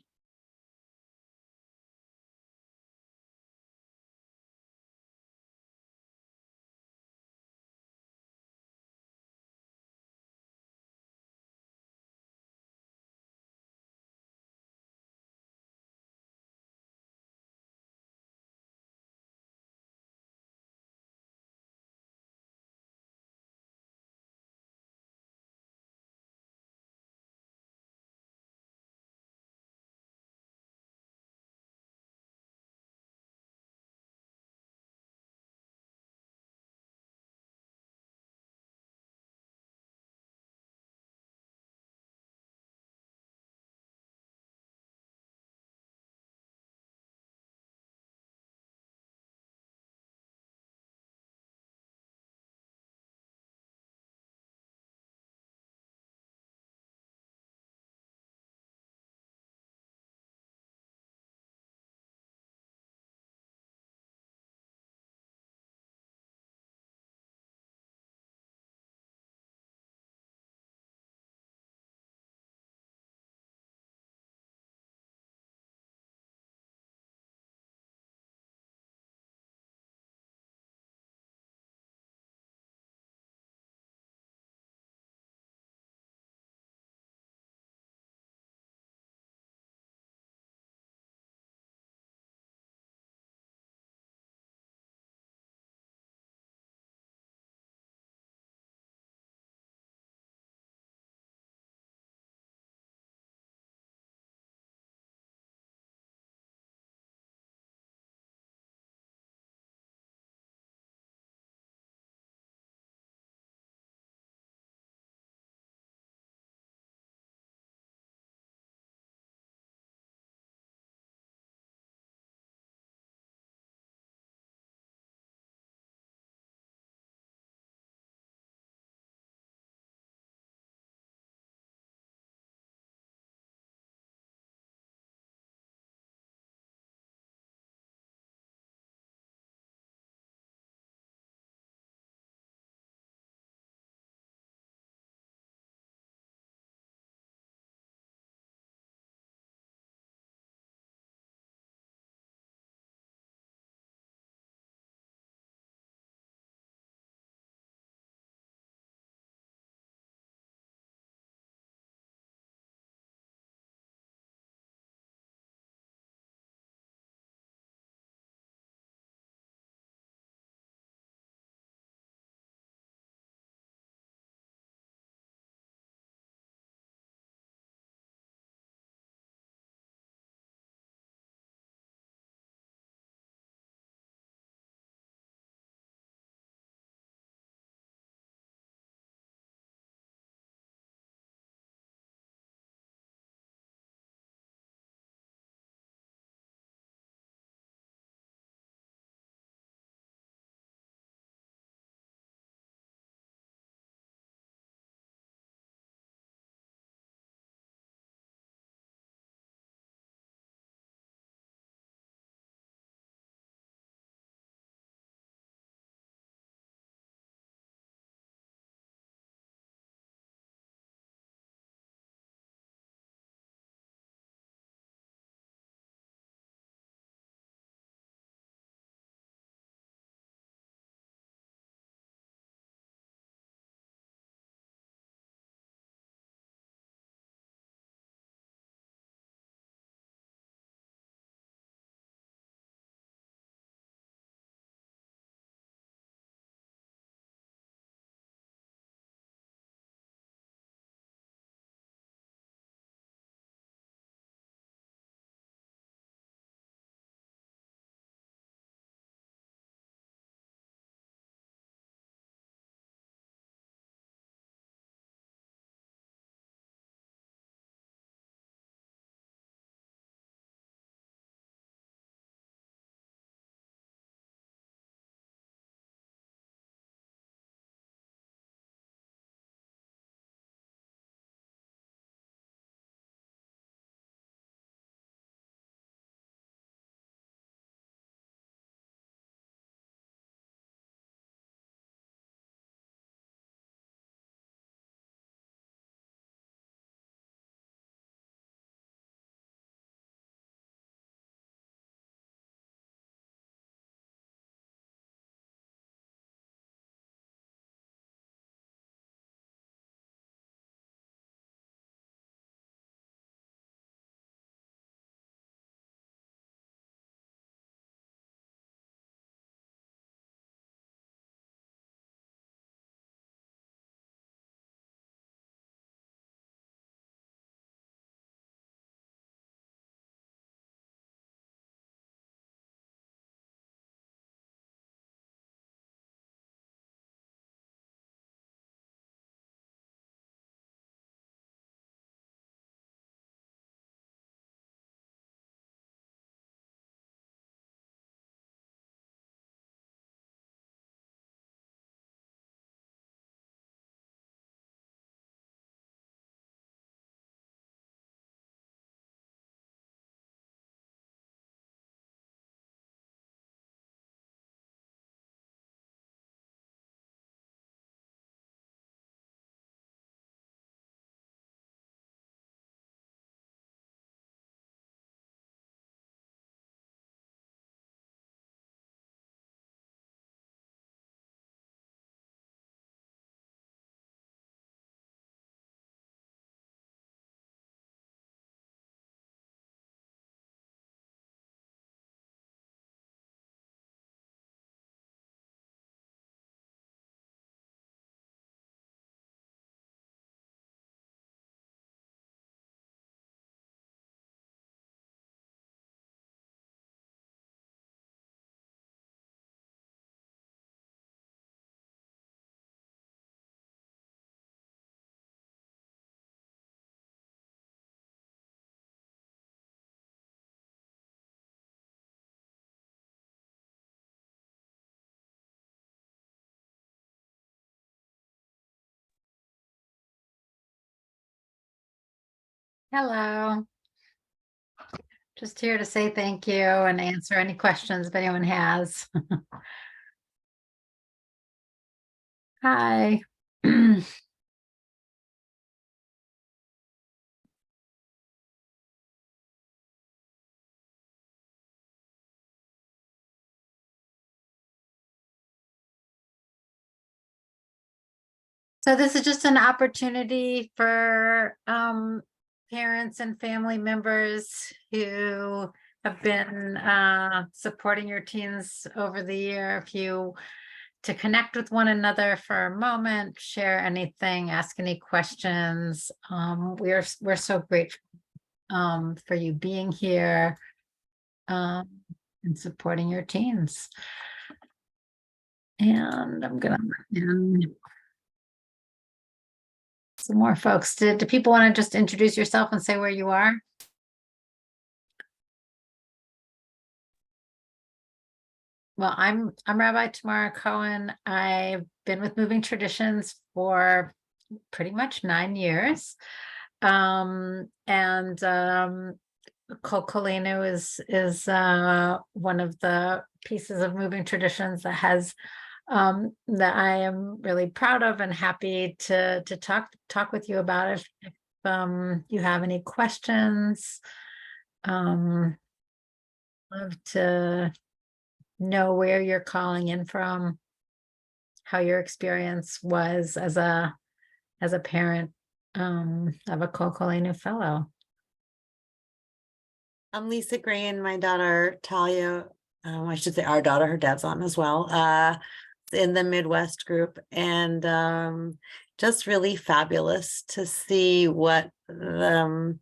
Hello. Just here to say thank you and answer any questions if anyone has. Hi. So this is just an opportunity for parents and family members who have been supporting your teens over the year, to connect with one another for a moment, share anything, ask any questions. We're so grateful for you being here and supporting your teens. And I'm gonna some more folks. Do people want to just introduce yourself and say where you are? Well, I'm Rabbi Tamara Cohen. I've been with Moving Traditions for pretty much 9 years. Kol Koleinu is one of the pieces of Moving Traditions that has that I am really proud of and happy to talk with you about. If you have any questions, love to know where you're calling in from, how your experience was as a parent of a Kol Koleinu fellow. I'm Lisa Green, my daughter Talia, I should say our daughter, her dad's on as well, in the Midwest group, and just really fabulous to see what the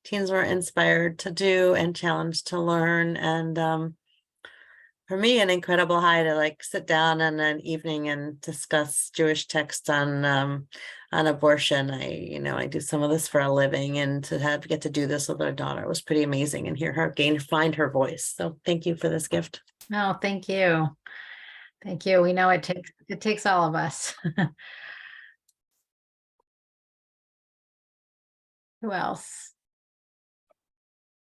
teens were inspired to do and challenged to learn. And for me, an incredible high to like sit down in an evening and discuss Jewish texts on abortion. I do some of this for a living, and to get to do this with our daughter was pretty amazing, and hear her find her voice. So thank you for this gift. Oh, thank you. Thank you. We know it takes all of us. Who else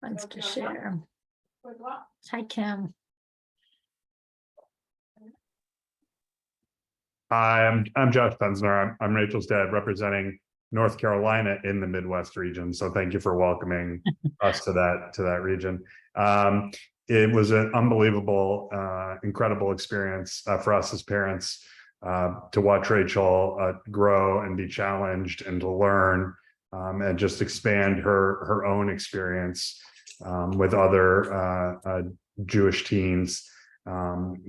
wants to share? Hi, Kim. Hi, I'm Josh Pensner. I'm Rachel's dad, representing North Carolina in the Midwest region. So thank you for welcoming us to that region. It was an unbelievable, incredible experience for us as parents to watch Rachel grow and be challenged and to learn and just expand her own experience with other Jewish teens.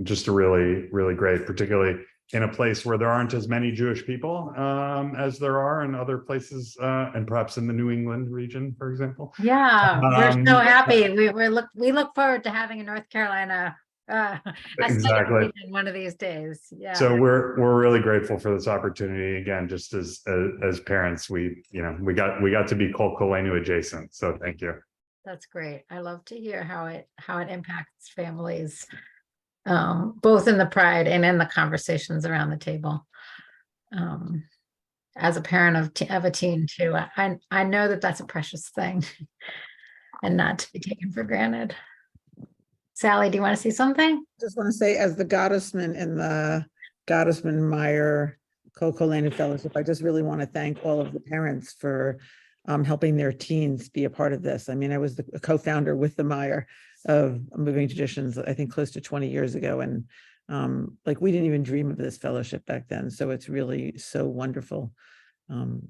Just a really, really great, particularly in a place where there aren't as many Jewish people as there are in other places, and perhaps in the New England region, for example. Yeah, we're so happy. We look forward to having a North Carolina exactly in one of these days. Yeah. So we're really grateful for this opportunity. Again, just as parents, we got to be Kol Koleinu adjacent. So thank you. That's great. I love to hear how it impacts families. Both in the pride and in the conversations around the table. As a parent of a teen too, I know that that's a precious thing and not to be taken for granted. Sally, do you want to say something? Just want to say, as the Gottesman in the Gottesman Meyer Kol Koleinu Fellowship, I just really want to thank all of the parents for helping their teens be a part of this. I mean, I was the co-founder with the Meyer of Moving Traditions, I think close to 20 years ago. And we didn't even dream of this fellowship back then. So it's really so wonderful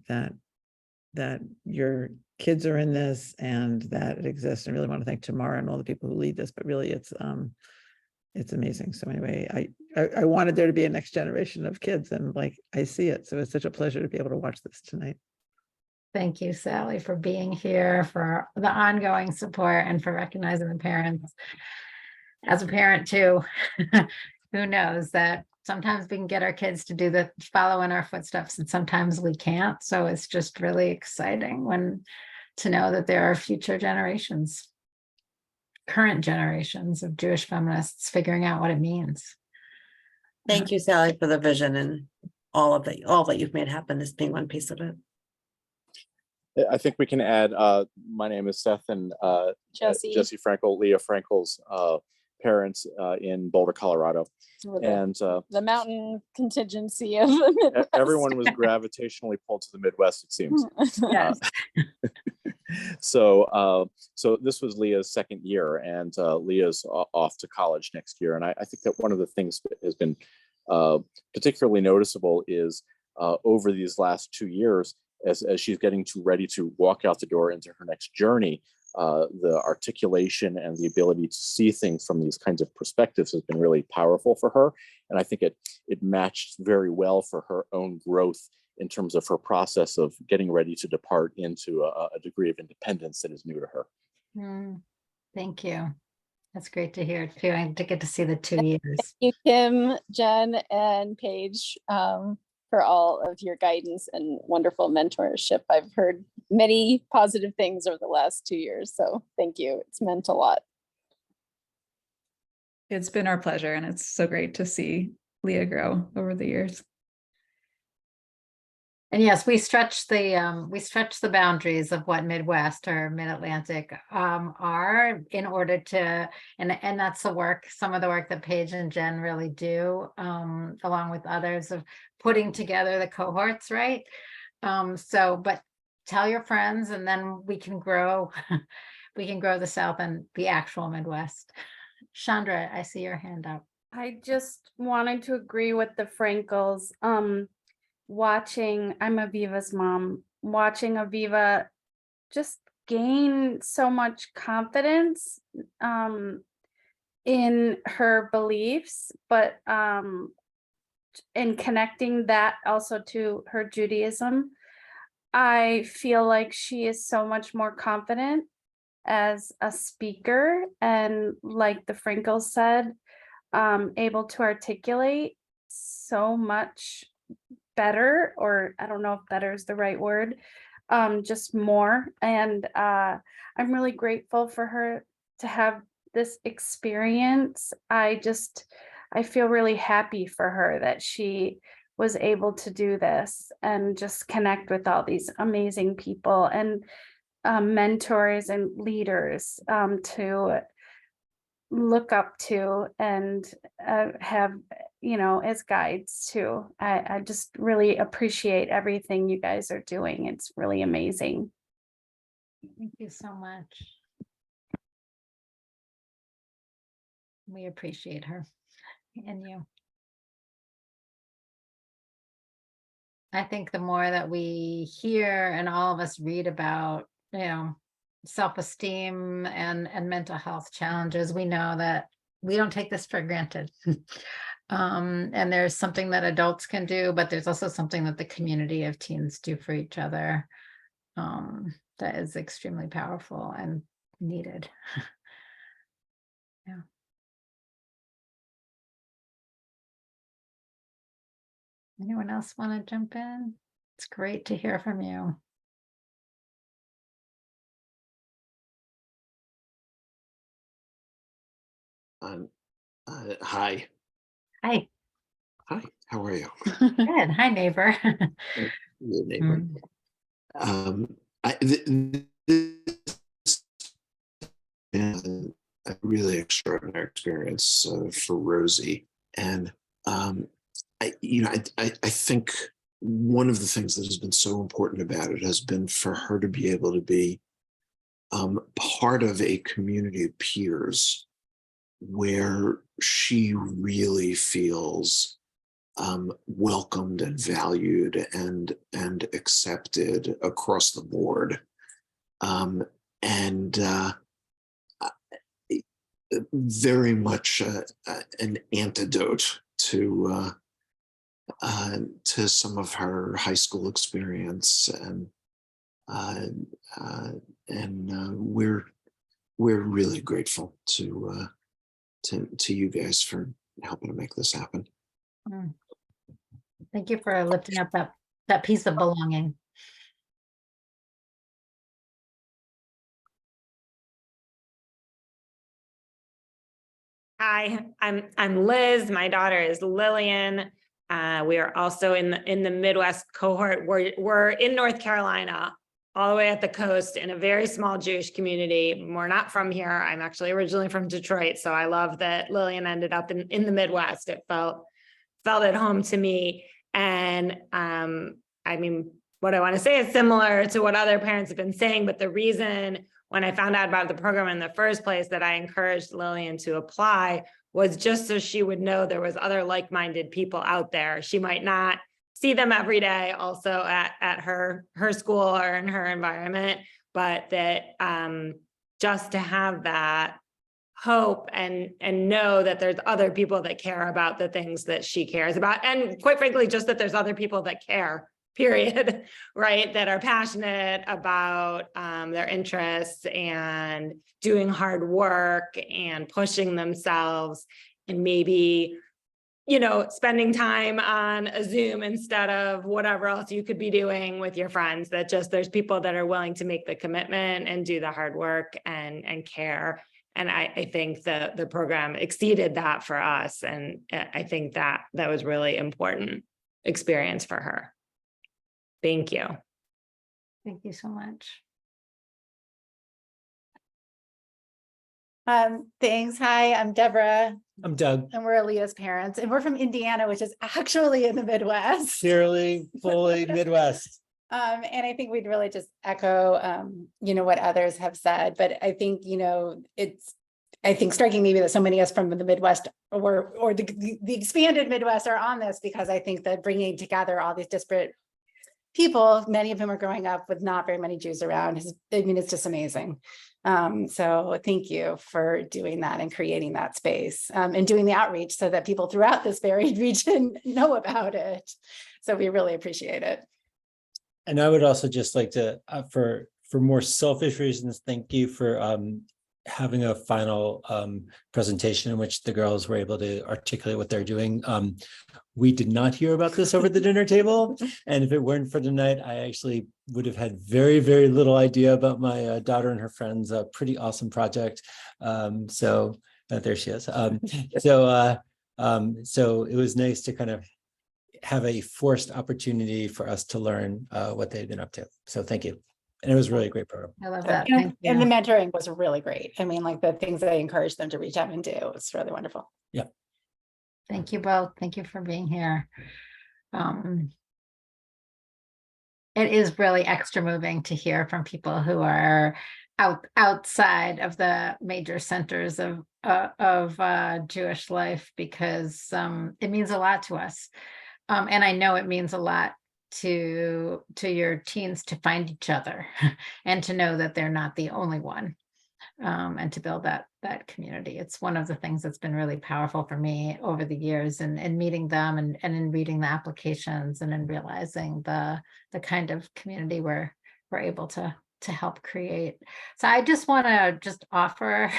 that your kids are in this and that it exists. I really want to thank Tamara and all the people who lead this, but really it's amazing. So anyway, I wanted there to be a next generation of kids, and I see it. So it's such a pleasure to be able to watch this tonight. Thank you, Sally, for being here, for the ongoing support, and for recognizing the parents. As a parent too, who knows that sometimes we can get our kids to follow in our footsteps, and sometimes we can't. So it's just really exciting to know that there are future generations, current generations of Jewish feminists figuring out what it means. Thank you, Sally, for the vision and all that you've made happen, this being one piece of it. I think we can add, my name is Seth, and Jesse. Jesse Frankel, Leah Frankel's parents in Boulder, Colorado. We're And the mountain contingency of the Midwest. everyone was gravitationally pulled to the Midwest, it seems. Yes. So this was Leah's second year, and Leah's off to college next year. And I think that one of the things that has been particularly noticeable is over these last 2 years, as she's getting ready to walk out the door into her next journey, the articulation and the ability to see things from these kinds of perspectives has been really powerful for her. And I think it matched very well for her own growth in terms of her process of getting ready to depart into a degree of independence that is new to her. Thank you. That's great to hear too. I get to see the 2 years. Thank you, Kim, Jen, and Paige, for all of your guidance and wonderful mentorship. I've heard many positive things over the last 2 years, so thank you. It's meant a lot. It's been our pleasure, and it's so great to see Leah grow over the years. And yes, we stretch the boundaries of what Midwest or Mid-Atlantic are in order to, and that's the work, some of the work that Paige and Jen really do, along with others, of putting together the cohorts, right? But tell your friends, and then we can grow, we can grow the South and the actual Midwest. Chandra, I see your hand up. I just wanted to agree with the Frankels. I'm Aviva's mom, watching Aviva just gain so much confidence in her beliefs, but in connecting that also to her Judaism, I feel like she is so much more confident as a speaker, and like the Frankels said, able to articulate so much better, or I don't know if better is the right word, just more. And I'm really grateful for her to have this experience. I feel really happy for her that she was able to do this and just connect with all these amazing people and mentors and leaders to look up to and have, as guides too. I just really appreciate everything you guys are doing. It's really amazing. Thank you so much. We appreciate her and you. I think the more that we hear and all of us read about, self-esteem and mental health challenges, we know that we don't take this for granted. And there's something that adults can do, but there's also something that the community of teens do for each other that is extremely powerful and needed. Yeah. Anyone else want to jump in? It's great to hear from you. Hi. Hi. Hi, how are you? Good. Hi, neighbor. Good neighbor. This been a really extraordinary experience for Rosie. And I think one of the things that has been so important about it has been for her to be able to be part of a community of peers where she really feels welcomed and valued and accepted across the board. Very much an antidote to some of her high school experience, and we're really grateful to you guys for helping to make this happen. Thank you for lifting up that piece of belonging. Hi, I'm Liz. My daughter is Lillian. We are also in the Midwest cohort. We're in North Carolina all the way at the coast in a very small Jewish community. We're not from here. I'm actually originally from Detroit. So I love that Lillian ended up in the Midwest. It felt at home to me. And I mean, what I want to say is similar to what other parents have been saying, but the reason when I found out about the program in the first place that I encouraged Lillian to apply was just so she would know there was other like-minded people out there. She might not see them every day also at her school or in her environment, but that just to have that hope and know that there's other people that care about the things that she cares about. And quite frankly, just that there's other people that care, period, right? That are passionate about their interests and doing hard work and pushing themselves and maybe, you know, spending time on a Zoom instead of whatever else you could be doing with your friends, that just there's people that are willing to make the commitment and do the hard work and care. And I think the program exceeded that for us. And I think that was really important experience for her. Thank you. Thank you so much. Thanks. Hi, I'm Deborah. I'm Doug. And we're Aaliyah's parents. And we're from Indiana, which is actually in the Midwest. Clearly, fully Midwest. And I think we'd really just echo, you know, what others have said. But I think, you know, I think striking maybe that so many of us from the Midwest or the expanded Midwest are on this, because I think that bringing together all these disparate people, many of whom are growing up with not very many Jews around, I mean, it's just amazing. So thank you for doing that and creating that space and doing the outreach so that people throughout this varied region know about it. So we really appreciate it. And I would also just like to, for more selfish reasons, thank you for having a final presentation in which the girls were able to articulate what they're doing. We did not hear about this over the dinner table. And if it weren't for tonight, I actually would have had very, very little idea about my daughter and her friends' pretty awesome project. So there she is. So it was nice to kind of have a forced opportunity for us to learn what they've been up to. So thank you. And it was really a great program. I love that. And the mentoring was really great. I mean, like the things that I encouraged them to reach out and do, it's really wonderful. Yeah. Thank you both. Thank you for being here. It is really extra moving to hear from people who are outside of the major centers of Jewish life, because it means a lot to us. And I know it means a lot to your teens to find each other and to know that they're not the only one, and to build that community. It's one of the things that's been really powerful for me over the years, and meeting them and in reading the applications and in realizing the kind of community we're able to help create. So I just want to offer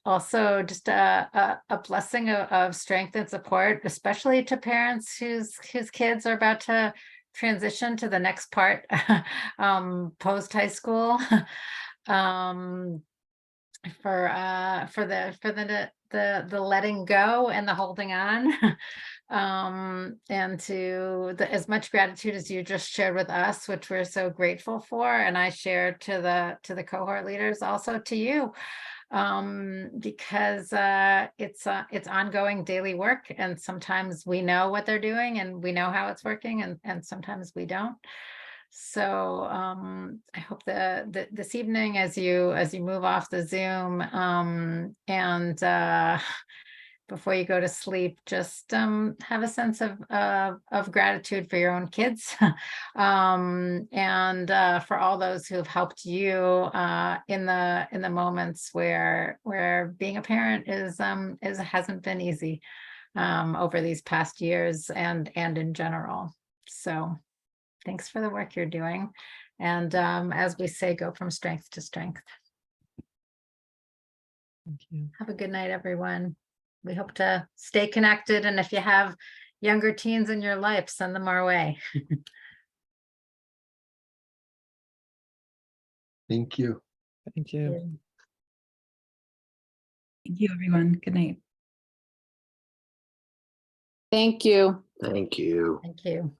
also just a blessing of strength and support, especially to parents whose kids are about to transition to the next part post high school, for the letting go and the holding on. And to as much gratitude as you just shared with us, which we're so grateful for, and I shared to the cohort leaders, also to you, because it's ongoing daily work, and sometimes we know what they're doing and we know how it's working, and sometimes we don't. So I hope this evening, as you move off the Zoom, and before you go to sleep, just have a sense of gratitude for your own kids, and for all those who have helped you in the moments where being a parent hasn't been easy over these past years and in general. So thanks for the work you're doing, and as we say, go from strength to strength. Thank you. Have a good night, everyone. We hope to stay connected, and if you have younger teens in your life, send them our way. Thank you. Thank you. Thank you, everyone. Good night. Thank you. Thank you. Thank you.